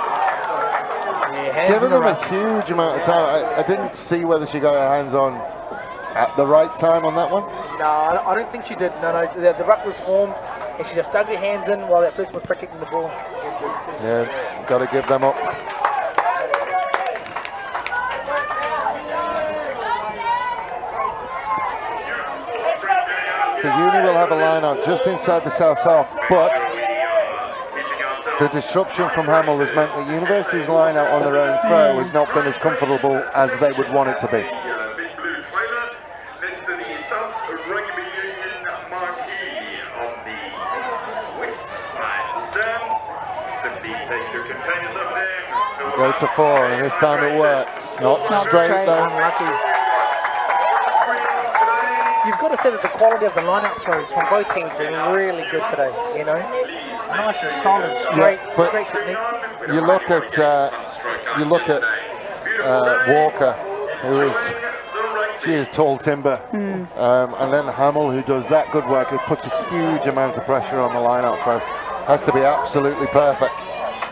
Yeah, Giving them a huge amount of time. I didn't see whether she got her hands on at the right time on that one. No, I don't think she did. No, the ruck was formed, and she just dug her hands in while that person was protecting the ball. Yeah, got to give them up. So Uni will have a line out just inside the south half, but the disruption from Hamill has meant that University's line out on their own throw has not been as comfortable as they would want it to be. Go to 4, and this time it works. Not straight though. Unlucky. You've got to say that the quality of the line-out throws from both teams been really good today. Nice and solid, straight, but great technique. You look at Walker, she is tall timber, and then Hamill, who does that good work. It puts a huge amount of pressure on the line-out throw. Has to be absolutely perfect.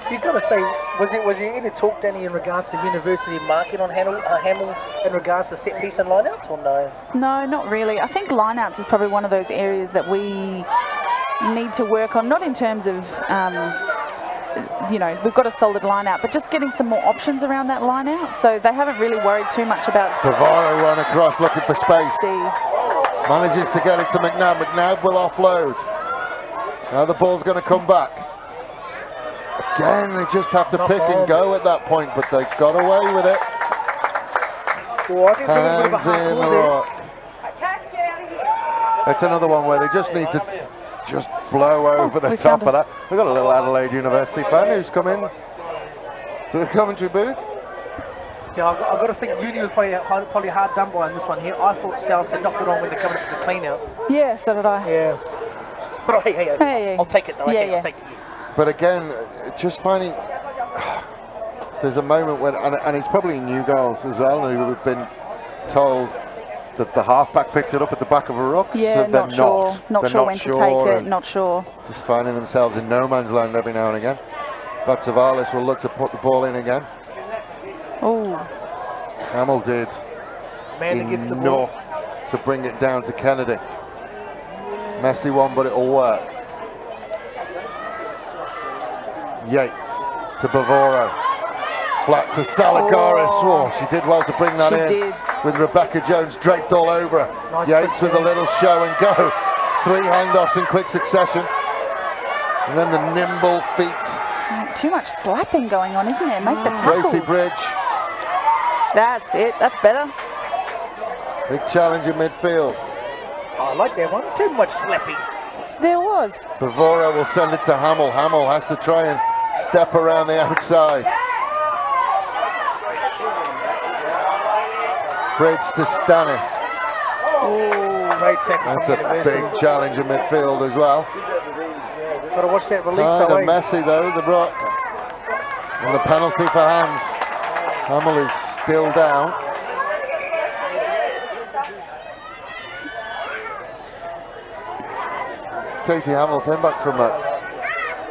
You've got to say, was there any talk, Danny, in regards to University marking on Hamill in regards to set piece and lineouts, or no? No, not really. I think lineouts is probably one of those areas that we need to work on, not in terms of, we've got a solid line out, but just getting some more options around that line out. So they haven't really worried too much about... Pavaro run across looking for space. Manages to get it to McNabb. McNabb will offload. Now the ball's going to come back. Again, they just have to pick and go at that point, but they got away with it. Hands in the rock. It's another one where they just need to just blow over the top of that. We've got a little Adelaide University fan who's come in to the commentary booth. See, I've got to think Uni was probably hard done by on this one here. I thought South had knocked it on when they're coming for the clean out. Yeah, so did I. Yeah. But hey, I'll take it though. I'll take it. But again, just finding there's a moment when, and it's probably new girls as well, who have been told that the halfback picks it up at the back of a ruck. Yeah, so not sure. Not sure when to take it, not sure. Just finding themselves in no man's land every now and again. But Savalis will look to put the ball in again. Oh. Hamill did enough to bring it down to Kennedy. Messy one, but it'll work. Yates to Bavoro. Flat to Salagaris. Oh, she did well to bring that in. With Rebecca Jones draped all over her. Nice. Yates with a little show and go. 3 handoffs in quick succession. And then the nimble feet. Too much slapping going on, isn't there? Make the tackles. Gracie Bridge. That's it. That's better. Big challenge in midfield. I like that one. Too much slapping. There was. Pavora will send it to Hamill. Hamill has to try and step around the outside. Bridge to Stanis. Great tackle That's from a University. big challenge in midfield as well. Got to watch that release Kind away. of messy though, the ruck. And the penalty for hands. Hamill is still down. Katie Hamill came back from a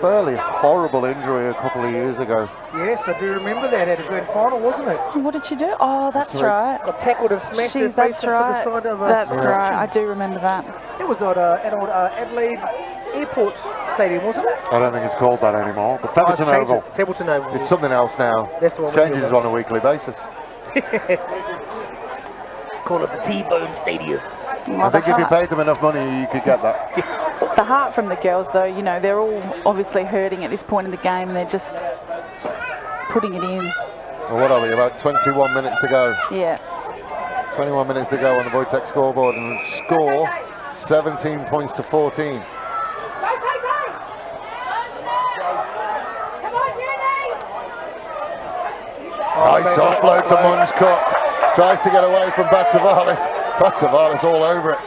fairly horrible injury a couple of years ago. Yes, I do remember that at a grand final, wasn't it? What did she do? Oh, that's right. Got tackled and smashed her face That's into the right. side of a That's statue. right. I do remember that. It was at Adelaide Airport Stadium, wasn't it? I don't think it's called that anymore, but Oh, it's Pemberton changed Oval. it. It's Appleton Oval. It's something else now. That's the one we Changes knew it on a weekly basis. Call it the T-Bone Stadium. I think if you paid them enough money, you could get that. The heart from the girls, though, you know, they're all obviously hurting at this point in the game, and they're just putting it in. Well, what are we, about 21 minutes to go? Yeah. 21 minutes to go on the Wojtek scoreboard, and the score 17 points to 14. Nice offload to Munns-Cook. Tries to get away from Batsavalis. Batsavalis all over it.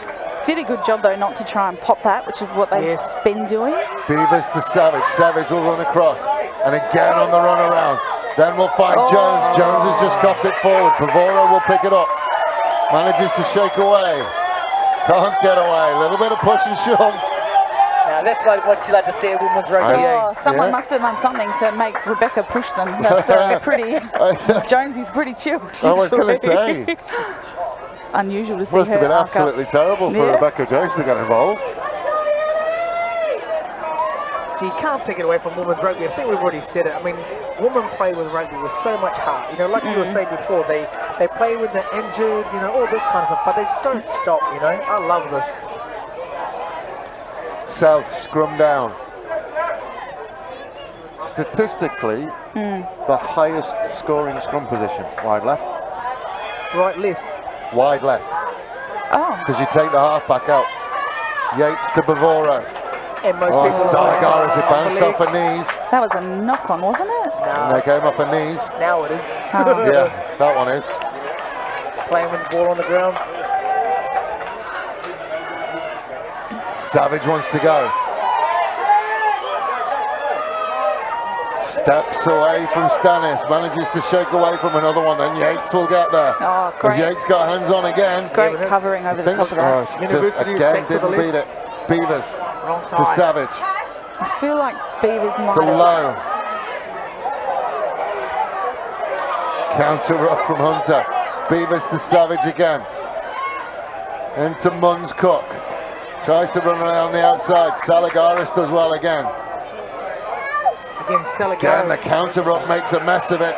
Did a good job, though, not to try and pop that, which is what they've been doing. Beavers to Savage. Savage will run across. And again on the run around. Then we'll find Jones. Jones has just cuffed it forward. Pavoro will pick it up. Manages to shake away. Can't get away. A little bit of push and shove. Now that's like what you like to see at women's rugby. Oh, someone must have done something to make Rebecca push them. That's pretty. Jonesy's pretty chilled. I was going to say. Unusual to see Must have her been arc up. absolutely terrible for Rebecca Jones to get involved. So you can't take it away from women's rugby. I think we've already said it. I mean, women play with rugby with so much heart. You know, like you were saying before, they play when they're injured, you know, all this kind of stuff, but they just don't stop, you know. I love this. South scrum down. Statistically, the highest scoring scrum position. Wide left. Right, left. Wide left. Oh. Because you take the halfback out. Yates to Bavoro. And most people Salagaras had bounced off her knees. That was a knock-on, wasn't it? And they came off her knees. Now it is. Yeah, that one is. Playing with the ball on the ground. Savage wants to go. Steps away from Stannis, manages to shake away from another one, then Yates will get there. Oh, Because great. Yates got hands on again. Great covering over the top of that. She just University again back to the didn't beat it. Beavers Wrong to side. Savage, I feel like Beavers might to have... Lowe. Counter ruck from Hunter. Beavers to Savage again. Into Munns-Cook. Tries to run around the outside. Salagaris does well again. Again, the counter ruck makes a mess of it.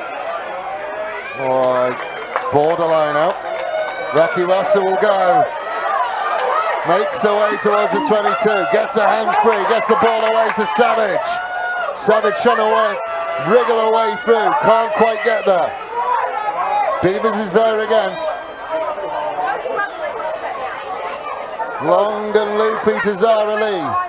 Oh, borderline out. Rocky Rassa will go. Makes her way towards the 22. Gets her hands free. Gets the ball away to Savage. Savage trying to wriggle her way through. Can't quite get there. Beavers is there again. Long and loopy to Zara Lee.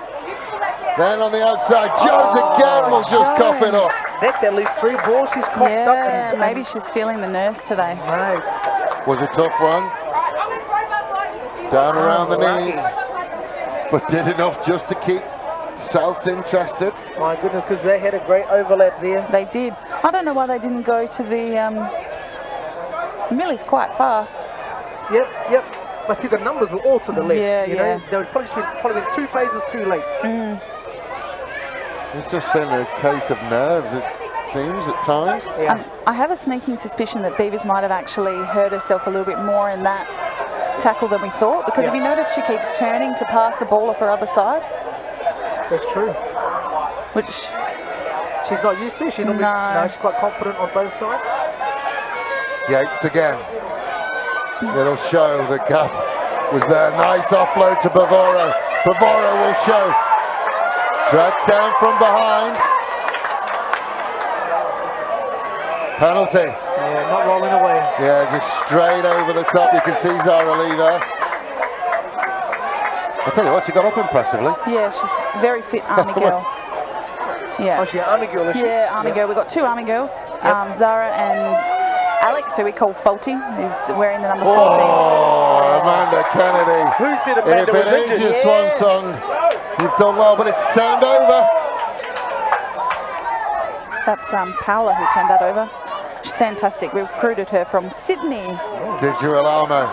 Then on the outside, Jones again will just cough it up. That's at least 3 balls she's coughed up. Yeah, maybe she's feeling the nerves today. No. Was a tough one. Down around the knees. But did enough just to keep Souths interested. My goodness, because they had a great overlap there. They did. I don't know why they didn't go to the... Millie's quite fast. Yep. But see, the numbers were all to the left. Yeah, you know, they would probably been 2 phases too late. It's just been a case of nerves, it seems, at times. Yeah. I have a sneaking suspicion that Beavers might have actually hurt herself a little bit more in that tackle than we thought, because if you notice, she keeps turning to pass the ball off her other side. That's true. Which... She's not used to. She's she's quite confident on both sides. Yates again. It'll show the gap was there. Nice offload to Bavoro. Bavoro will show. Dragged down from behind. Penalty. Yeah, not rolling away. Yeah, just straight over the top. You can see Zara Lee there. I tell you what, she got up impressively. Yeah, she's a very fit Army girl. Yeah. Oh, she's an Army girl, is she? Yeah, Army girl. We've got 2 Army girls, Zara and Alex, who we call Faulty, is wearing the number 14. Oh, Amanda Kennedy. Who said Amanda If was it is injured? your swan song, you've done well, but it's turned over. That's Paola who turned that over. She's fantastic. We recruited her from Sydney. Di Girolamo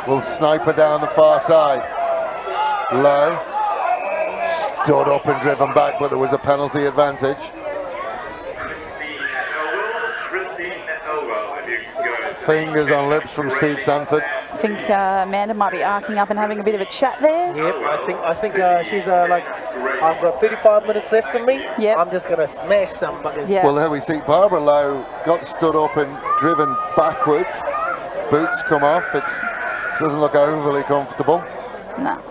will snipe her down the far side. Low. Stood up and driven back, but there was a penalty advantage. Fingers on lips from Steve Sanford. I think Amanda might be arcing up and having a bit of a chat there. Yep, I think she's like, I've got 35 minutes left in me. Yep. I'm just gonna smash some buggers. Yeah. Well, there we see Barbara Lowe got stood up and driven backwards. Boots come off. It doesn't look overly comfortable. No.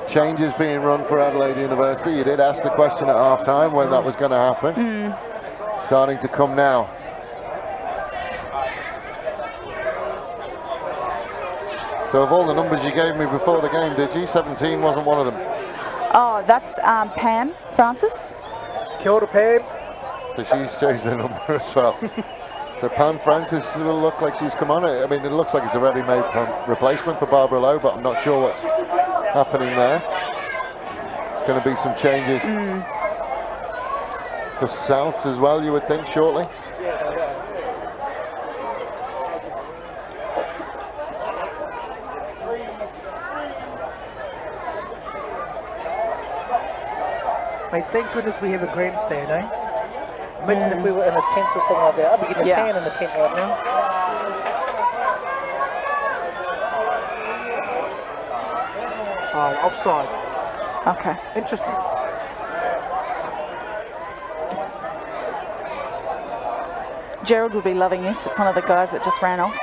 Changes being run for Adelaide University. You did ask the question at half time when that was going to happen. Starting to come now. So of all the numbers you gave me before the game, did you? 17 wasn't one of them. Oh, that's Pam Francis. Kia ora, Pam. So she's changed the number as well. So Pam Francis will look like she's come on. I mean, it looks like it's a ready-made replacement for Barbara Lowe, but I'm not sure what's happening there. There's going to be some changes for Souths as well, you would think, shortly. Mate, thank goodness we have a grandstand, eh? Imagine if we were in a tent or something like that. I'd be getting a tan in the tent right now. Oh, offside. Okay. Interesting. Gerald would be loving this. It's one of the guys that just ran off.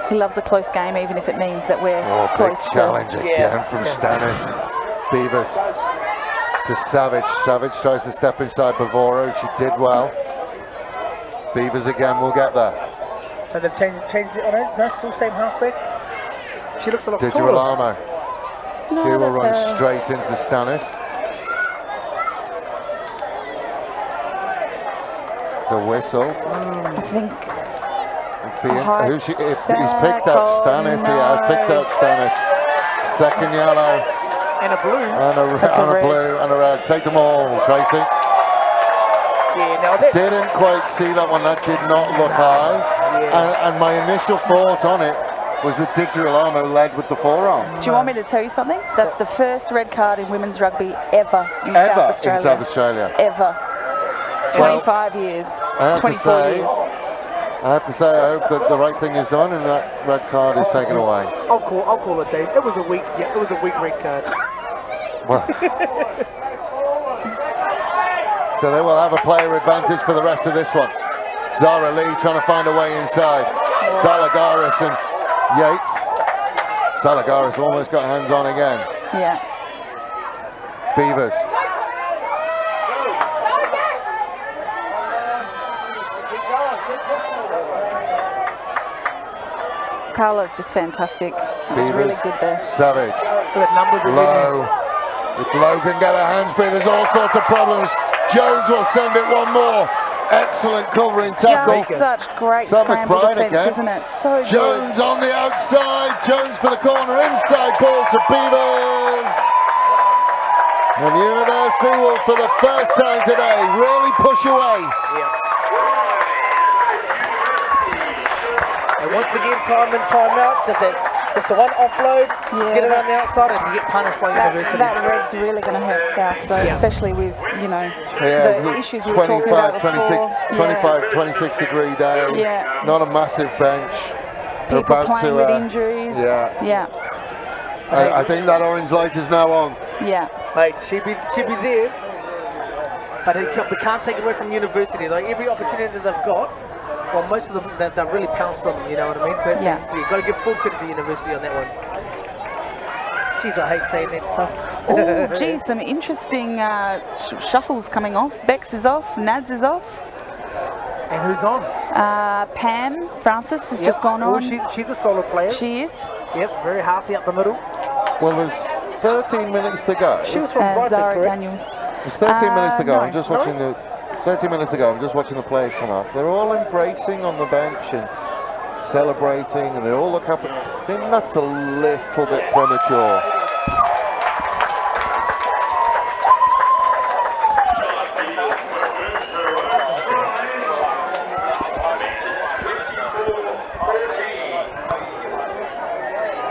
He loves a close game, even if it means that we're Big close challenge to. again from Stannis. Beavers to Savage. Savage tries to step inside Bavoro. She did well. Beavers again will get there. So they've changed it on it. No, still same halfback. She looks a lot Di taller. Girolamo. No, She will run that's straight into Stannis. It's a whistle. I think. He's picked out Stannis. He has picked out Stannis. Second yellow. And a blue. And a blue and a red. Take them all, Tracy. Yeah, now that's... Didn't quite see that one. That did not look high. Yeah. And my initial thought on it was that Di Girolamo led with the forearm. Do you want me to tell you something? That's the first red card in women's rugby ever in South Australia. In South Australia. Ever. 25 years. 24 years. I have to say, I hope that the right thing is done and that red card is taken away. I'll call it, Dave. It was a weak red card. Well, so they will have a player advantage for the rest of this one. Zara Lee trying to find a way inside. Salagaris and Yates. Salagaris almost got hands on again. Yeah. Beavers. Paola's just fantastic. It's really good there. Savage. Numbers Low. If Lowe can get her hands free, there's all sorts of problems. Jones will send it one more. Excellent covering tackle. Just such great Suffolk scramble Pride defence, again. isn't it? So Jones good. on the outside. Jones for the corner. Inside ball to Beavers. And University will, for the first time today, really push away. And once again, time in, time out. Just the one offload, get it on the outside, and you get punished by University. That red's really going to hurt South, so especially with, you know, the issues we were talking 25, about 26 degree day. Yeah. Not a massive bench. They're People about playing to, with injuries. Yeah. I think that orange light is now on. Yeah. Mate, she'd be there, but we can't take it away from University. Like every opportunity that they've got, well, most of them they've really pounced on them. You know what I mean? So you've got to give full credit to University on that one. Jeez, I hate saying that stuff. Oh, geez, some interesting shuffles coming off. Bex is off. Nads is off. And who's on? Pam Francis has just gone on. She's a solid player. She is. Yep, very hearty up the middle. Well, there's 13 minutes to go. She was from Brighton, Zara correct? Daniels. There's 13 minutes to go. No. I'm just watching the 30 minutes ago, I'm just watching the players come off. They're all embracing on the bench and celebrating, and they all look happy. I think that's a little bit premature.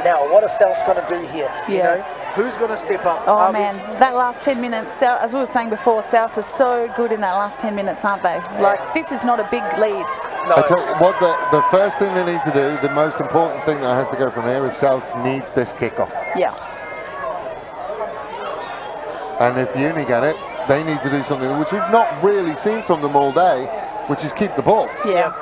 Now, what is South going to do here? You Yeah. know, who's going to step up? Oh man, that last 10 minutes, as we were saying before, Souths are so good in that last 10 minutes, aren't they? Like, this is not a big lead. No. I tell you what, the first thing they need to do, the most important thing that has to go from here is Souths need this kickoff. Yeah. And if Uni get it, they need to do something which we've not really seen from them all day, which is keep the ball. Yeah.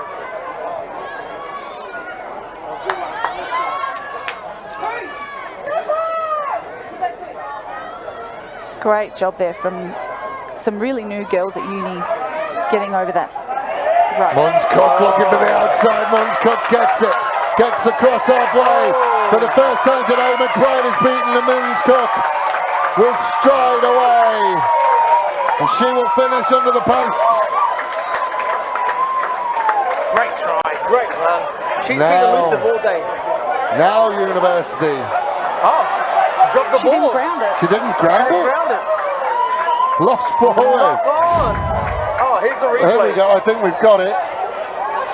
Great job there from some really new girls at uni getting over that. Right. Monscock looking to the outside. Monscock gets it. Gets across halfway. For the first time today, McBride has beaten the Monscock with stride away. And she will finish under the posts. Great try, great run. She's been Now- elusive all day. Now University. Oh, dropped the She ball. didn't ground it. She didn't grab They it. ground it. Lost forward. Oh, oh, here's the replay. There we go. I think we've got it.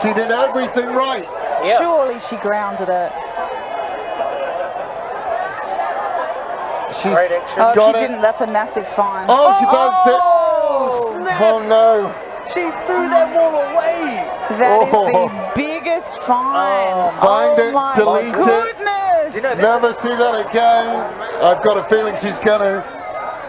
She did everything right. Yeah. Surely she grounded it. She's Great action. Oh, got she it. didn't. That's a massive fine. Oh, she bounced it. Oh, snap. Oh no. She threw that ball away. That is Oh. the biggest fine. Find it, my delete it. goodness. Do you know that- Never see that again. I've got a feeling she's gonna.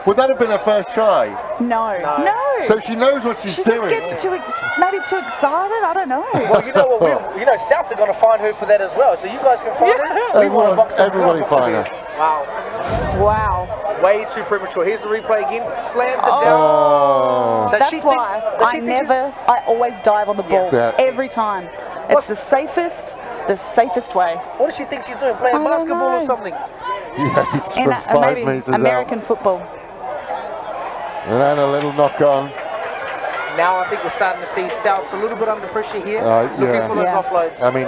Would that have been her first try? No. No. No. So she knows what she's she doing. just gets maybe too excited. I don't know. Well, you know what? You know, Souths are going to find her for that as well. So you guys can find her. We want a box of Everybody boxes find here. her. Wow. Wow. Way too premature. Here's the replay again. Slams it down. Oh. Does That's she think- why does she I think I always dive on the ball Yeah. every time. It's the safest way. What does she think she's doing? Playing I don't basketball or know. something? Yeah, it's In from 5 maybe meters American football. out. And then a little knock on. Now I think we're starting to see Souths a little bit under pressure here. Looking yeah. for those Yeah. offloads. I mean,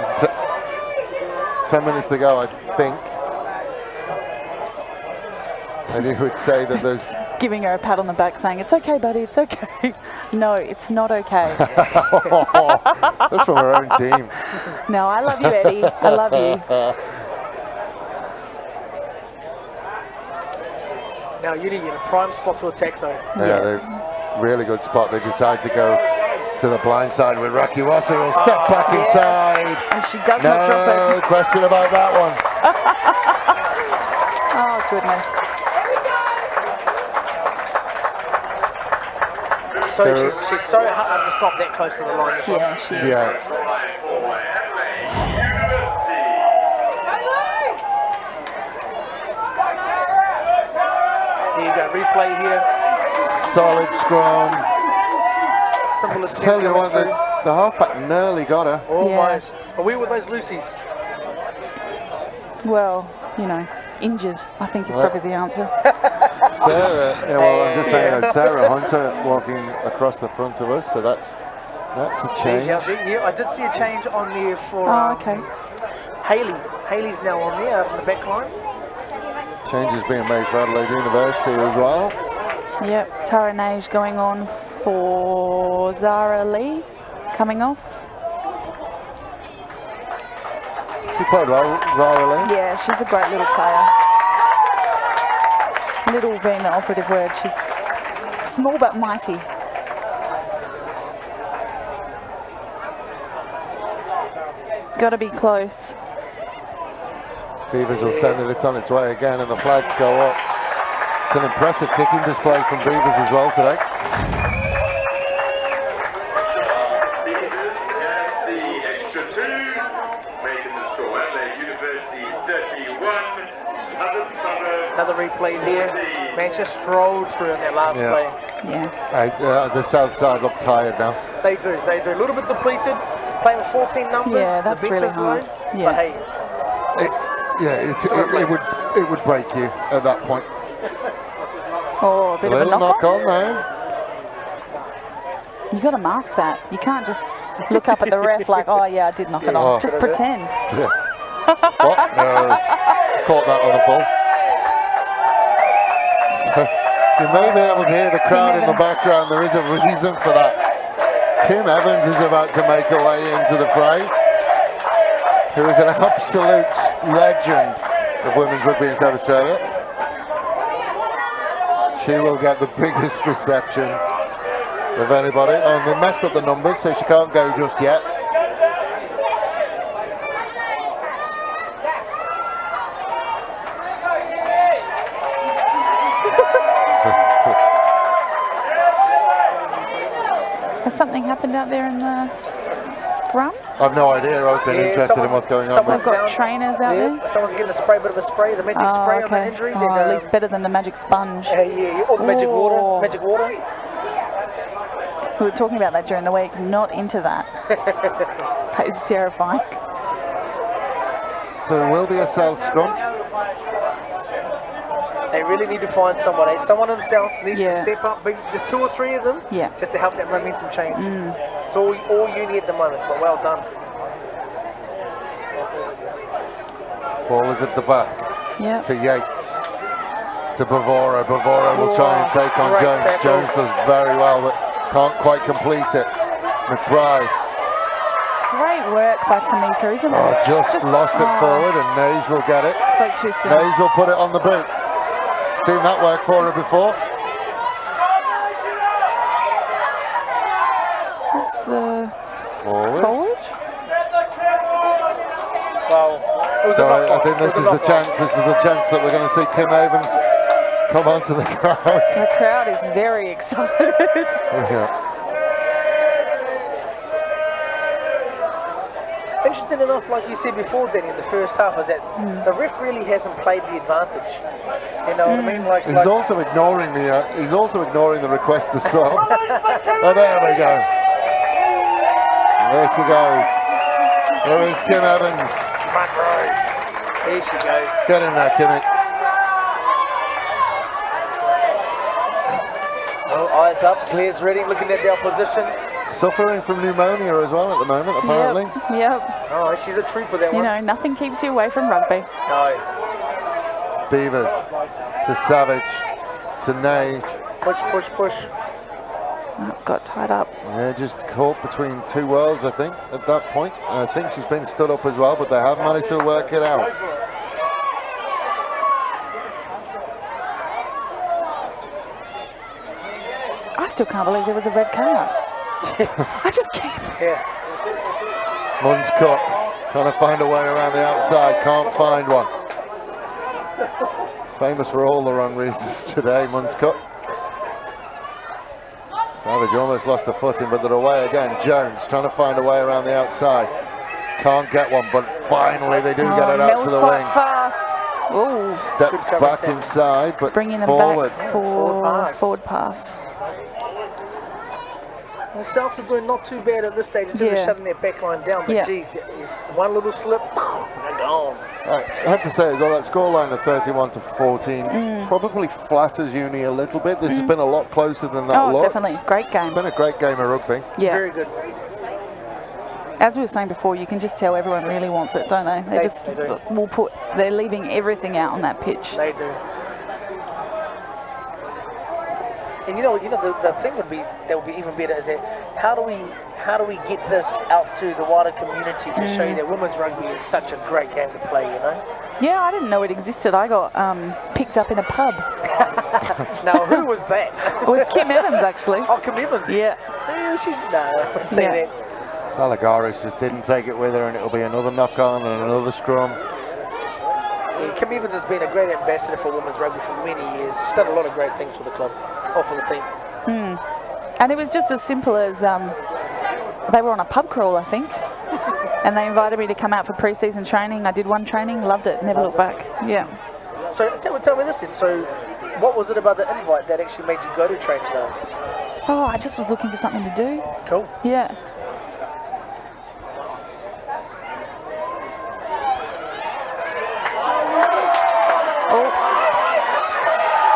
10 minutes to go, I think. And you would say that there's. Giving her a pat on the back saying, "It's okay, buddy, it's okay." No, it's not okay. That's from her own team. No, I love you, Eddie. I love you. Now Uni in a prime spot to attack though. Yeah, they're really good spot. They decide to go to the blind side with Rakiwasa. Will step back Yes. inside. And she does not drop No it. question about that one. Oh, goodness. So she's so hard to stop that close to the line as well. Yeah, she is. Yeah. Here you go, replay here. Solid scrum. Simple as Tell you what, the halfback nearly got her. Almost. Are we with those Lucy's? Well, you know, injured, I think is Right. probably the answer. Sarah, yeah, well, I'm just saying that Sarah Hunter walking across the front of us, so that's a change. Yeah, I did see a change on there for Oh, okay. Hayley. Hayley's now on there out on the back line. Changes being made for Adelaide University as well. Yep, Tara Nage going on for Zara Lee, coming off. She played well, Zara Lee. Yeah, she's a great little player. Little being the operative word. She's small but mighty. Got to be close. Beavers will send it, it's on its way again, and the flags go up. It's an impressive kicking display from Beavers as well today. Beavers has the extra 2, making the score Adelaide University 31. Another replay there. Manchester strolled through in that last Yeah. play. Yeah. The south side look tired now. They do. A little bit depleted. Playing with 14 numbers. Yeah, that's the bench really is low. hard. Yeah. But hey, It would break you at that point. Oh, a bit of a Little knock knock on. on now. You got to mask that. You can't just look up at the ref like, oh yeah, I did knock it Oh. on. Just pretend. Yeah. What? No. Caught that on the full. You may be able to hear the crowd in the background. There is a reason for that. Kim Evans is about to make her way into the fray, who is an absolute legend of women's rugby in South Australia. She will get the biggest reception of anybody. Oh, they messed up the numbers, so she can't go just yet. Has something happened out there in the scrum? I've no idea. I've been interested in what's going on. They've got trainers out there. Someone's getting a spray, bit of a spray, the magic spray on the injury. Oh, at least better than the magic sponge. Yeah, or the magic water. Magic water. We were talking about that during the week. Not into that. That is terrifying. So it will be a South scrum. They really need to find someone. Someone in the South needs to Yeah. step up. There's 2 or 3 of them. Yeah. Just to help that momentum change. It's all you need at the moment. But well done. Ball is at the back. Yeah. To Yates. To Bavora. Bavora will try and take on Great Jones. tackle. Jones does very well, but can't quite complete it. McBride. Great work by Tamika, isn't it? Oh, just lost it forward, and Nage will get it. Spoke too soon. Nage will put it on the boot. Seen that work for her before. What's the Forward. forward? Well, it was a So knock I on. think It was this is a the knock on. chance. This is the chance that we're going to see Kim Evans come onto the crowd. The crowd is very excited. Yeah. Interesting enough, like you said before, Danny, in the first half, is that the ref really hasn't played the advantage. You know what I mean? Like, He's also ignoring the. He's also ignoring the request to sub. Oh, there we go. There she goes. There is Kim Evans. front row. There she goes. Get in there, Kimmy. Oh, eyes up. Claire's ready, looking at the opposition. Suffering from pneumonia as well at the moment, apparently. Yep. Oh, she's a trooper, that You one. know, nothing keeps you away from rugby. No. Beavers to Savage to Nage. Push, push, push. Oh, got tied up. They're just caught between two worlds, I think, at that point. I think she's been stood up as well, but they have managed to work it out. I still can't believe there was a red card. I just can't. Yeah. Mun's Cup trying to find a way around the outside, can't find one. Famous for all the wrong reasons today, Mun's Cup. Savage almost lost a footing, but they're away again. Jones trying to find a way around the outside. Can't get one, but finally they do get it out to the quite wing. fast. Ooh, Stepped back inside, but bringing them forward. back for forward pass. The Souths are doing not too bad at this stage in terms of Yeah. shutting their back line down, but Yeah. geez, it's one little slip, they're gone. I have to say as well, that scoreline of 31 to 14 probably flatters Uni a little bit. This has been a lot closer than that Oh, looks. definitely. Great game. It's been a great game of rugby. Yeah. Very good. As we were saying before, you can just tell everyone really wants it, don't they? They just do. will put. They're leaving everything out on that pitch. They do. And you know, the thing would be that would be even better is that how do we get this out to the wider community to show you that women's rugby is such a great game to play, you know? Yeah, I didn't know it existed. I got picked up in a pub. Now, who was that? It was Kim Evans, actually. Oh, Kim Evans. Yeah. She's, no, I wouldn't say Yeah. that. Salagaris just didn't take it with her, and it'll be another knock on and another scrum. Yeah, Kim Evans has been a great ambassador for women's rugby for many years. She's done a lot of great things for the club, or for the team. And it was just as simple as they were on a pub crawl, I think. And they invited me to come out for pre-season training. I did one training, loved it, never looked back. Yeah. So tell me this then. So what was it about the invite that actually made you go to training though? Oh, I just was looking for something to do. Cool. Yeah.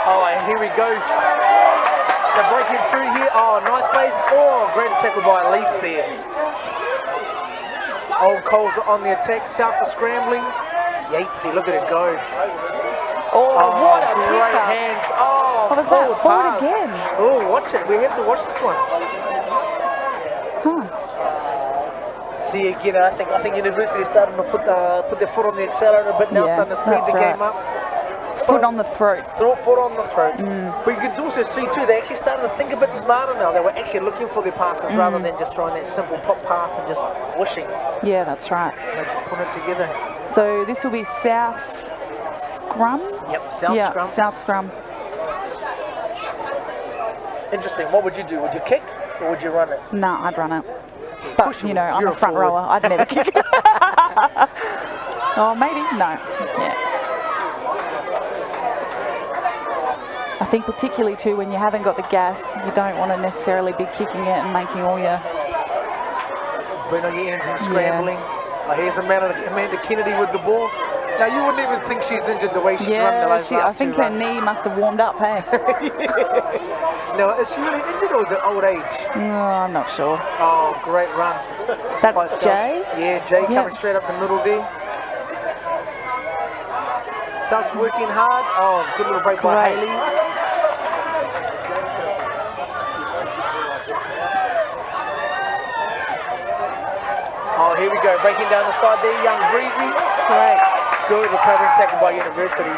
Oh, and here we go. So breaking through here. Oh, nice plays. Oh, great tackle by Elise there. Old Coles are on the attack. South are scrambling. Yatesy, look at it go. Oh, what a great kick up. hands. Oh, What was that? Forward pass. again. Oh, watch it. We have to watch this one. Huh. See again, I think University is starting to put their foot on the accelerator a bit now, Yeah, starting to speed that's the game right. up. Foot on the throat. Foot on the throat. But you can also see too, they actually started to think a bit smarter now. They were actually looking for their passes rather than just throwing that simple pop pass and just whooshing. Yeah, that's right. They just put it together. So this will be South's scrum? Yep, South Yeah, scrum. South scrum. Interesting. What would you do? Would you kick or would you run it? No, I'd run it. But, Push you it. know, I'm You're a front forward. rower. I'd never kick. Oh, maybe. No. Yeah. I think particularly too when you haven't got the gas, you don't want to necessarily be kicking it and making all your... Burn on your engine, scrambling. Oh, here's Amanda Kennedy with the ball. Now you wouldn't even think she's injured the way she's run the last I think two her runs. knee must have warmed up, hey? No, is she really injured or is it old age? No, I'm not sure. Oh, great run. by That's South. Jay? Yeah, Jay Yeah. coming straight up the middle there. South's working hard. Oh, good little break by Great. Haley. Oh, here we go. Breaking down the side there, young Breezy. Great. Good recovering tackle by University.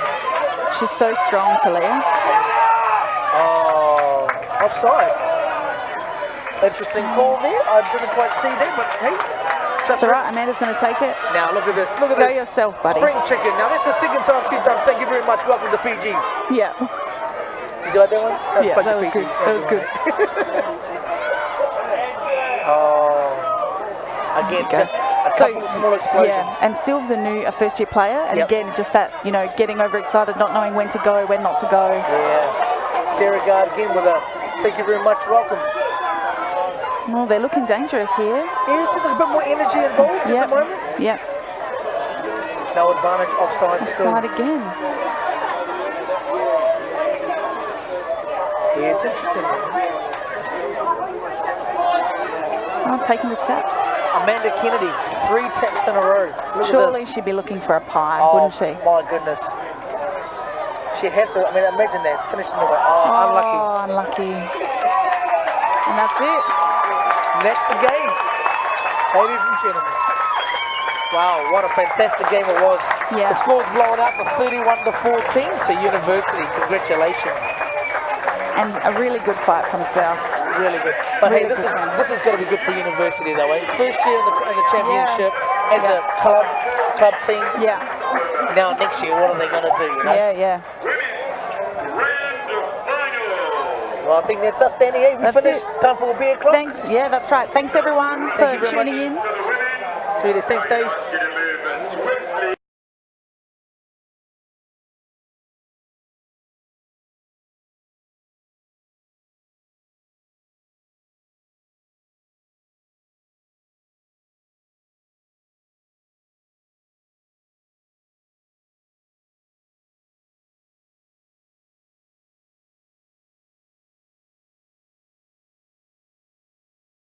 She's so strong, Talia. Oh, offside. Interesting call there. I didn't quite see that, but hey, It's all right, Amanda's going to take it. Now look at this. Look at Go this. yourself, buddy. Spring chicken. Now that's the second time she's done. Thank you very much. Welcome to Fiji. Yeah. Did you like that one? Yeah, quite that the was Fiji. good. That was good. Oh, again, Okay. just a couple of small explosions. Yeah, and Sylv's a first-year player, and Yep. again, just that, you know, getting overexcited, not knowing when to go, when not to go. Yeah. Sarah Gard again with a thank you very much. Welcome. Well, they're looking dangerous here. Yeah, it's just a bit more energy involved at Yep. the moment. Yep. No advantage. Offside still. Offside again. Yeah, it's interesting. Oh, taking the tap. Amanda Kennedy, 3 taps in a row. Look Surely at this. she'd be looking for a pie, Oh, wouldn't she? my goodness. She'd have to, I mean, imagine that, finish in the way. Oh, unlucky. Oh, unlucky. And that's it. And that's the game, ladies and gentlemen. Wow, what a fantastic game it was. Yeah. The score's blown out to 31-14 to University. Congratulations. And a really good fight from South. Really good. But Really hey, good game. this is going to be good for University though, eh? First year in the championship as Yeah. a club team. Yeah. Now next year, what are they going to do, you know? Yeah, yeah. Grand final. Well, I think that's us, Danny. Hey, we That's finished. it. Time for a beer clock. Thanks. Yeah, that's right. Thanks, everyone, Thank you for very tuning much. in. Sweetest. Thanks, Dave. Get a move and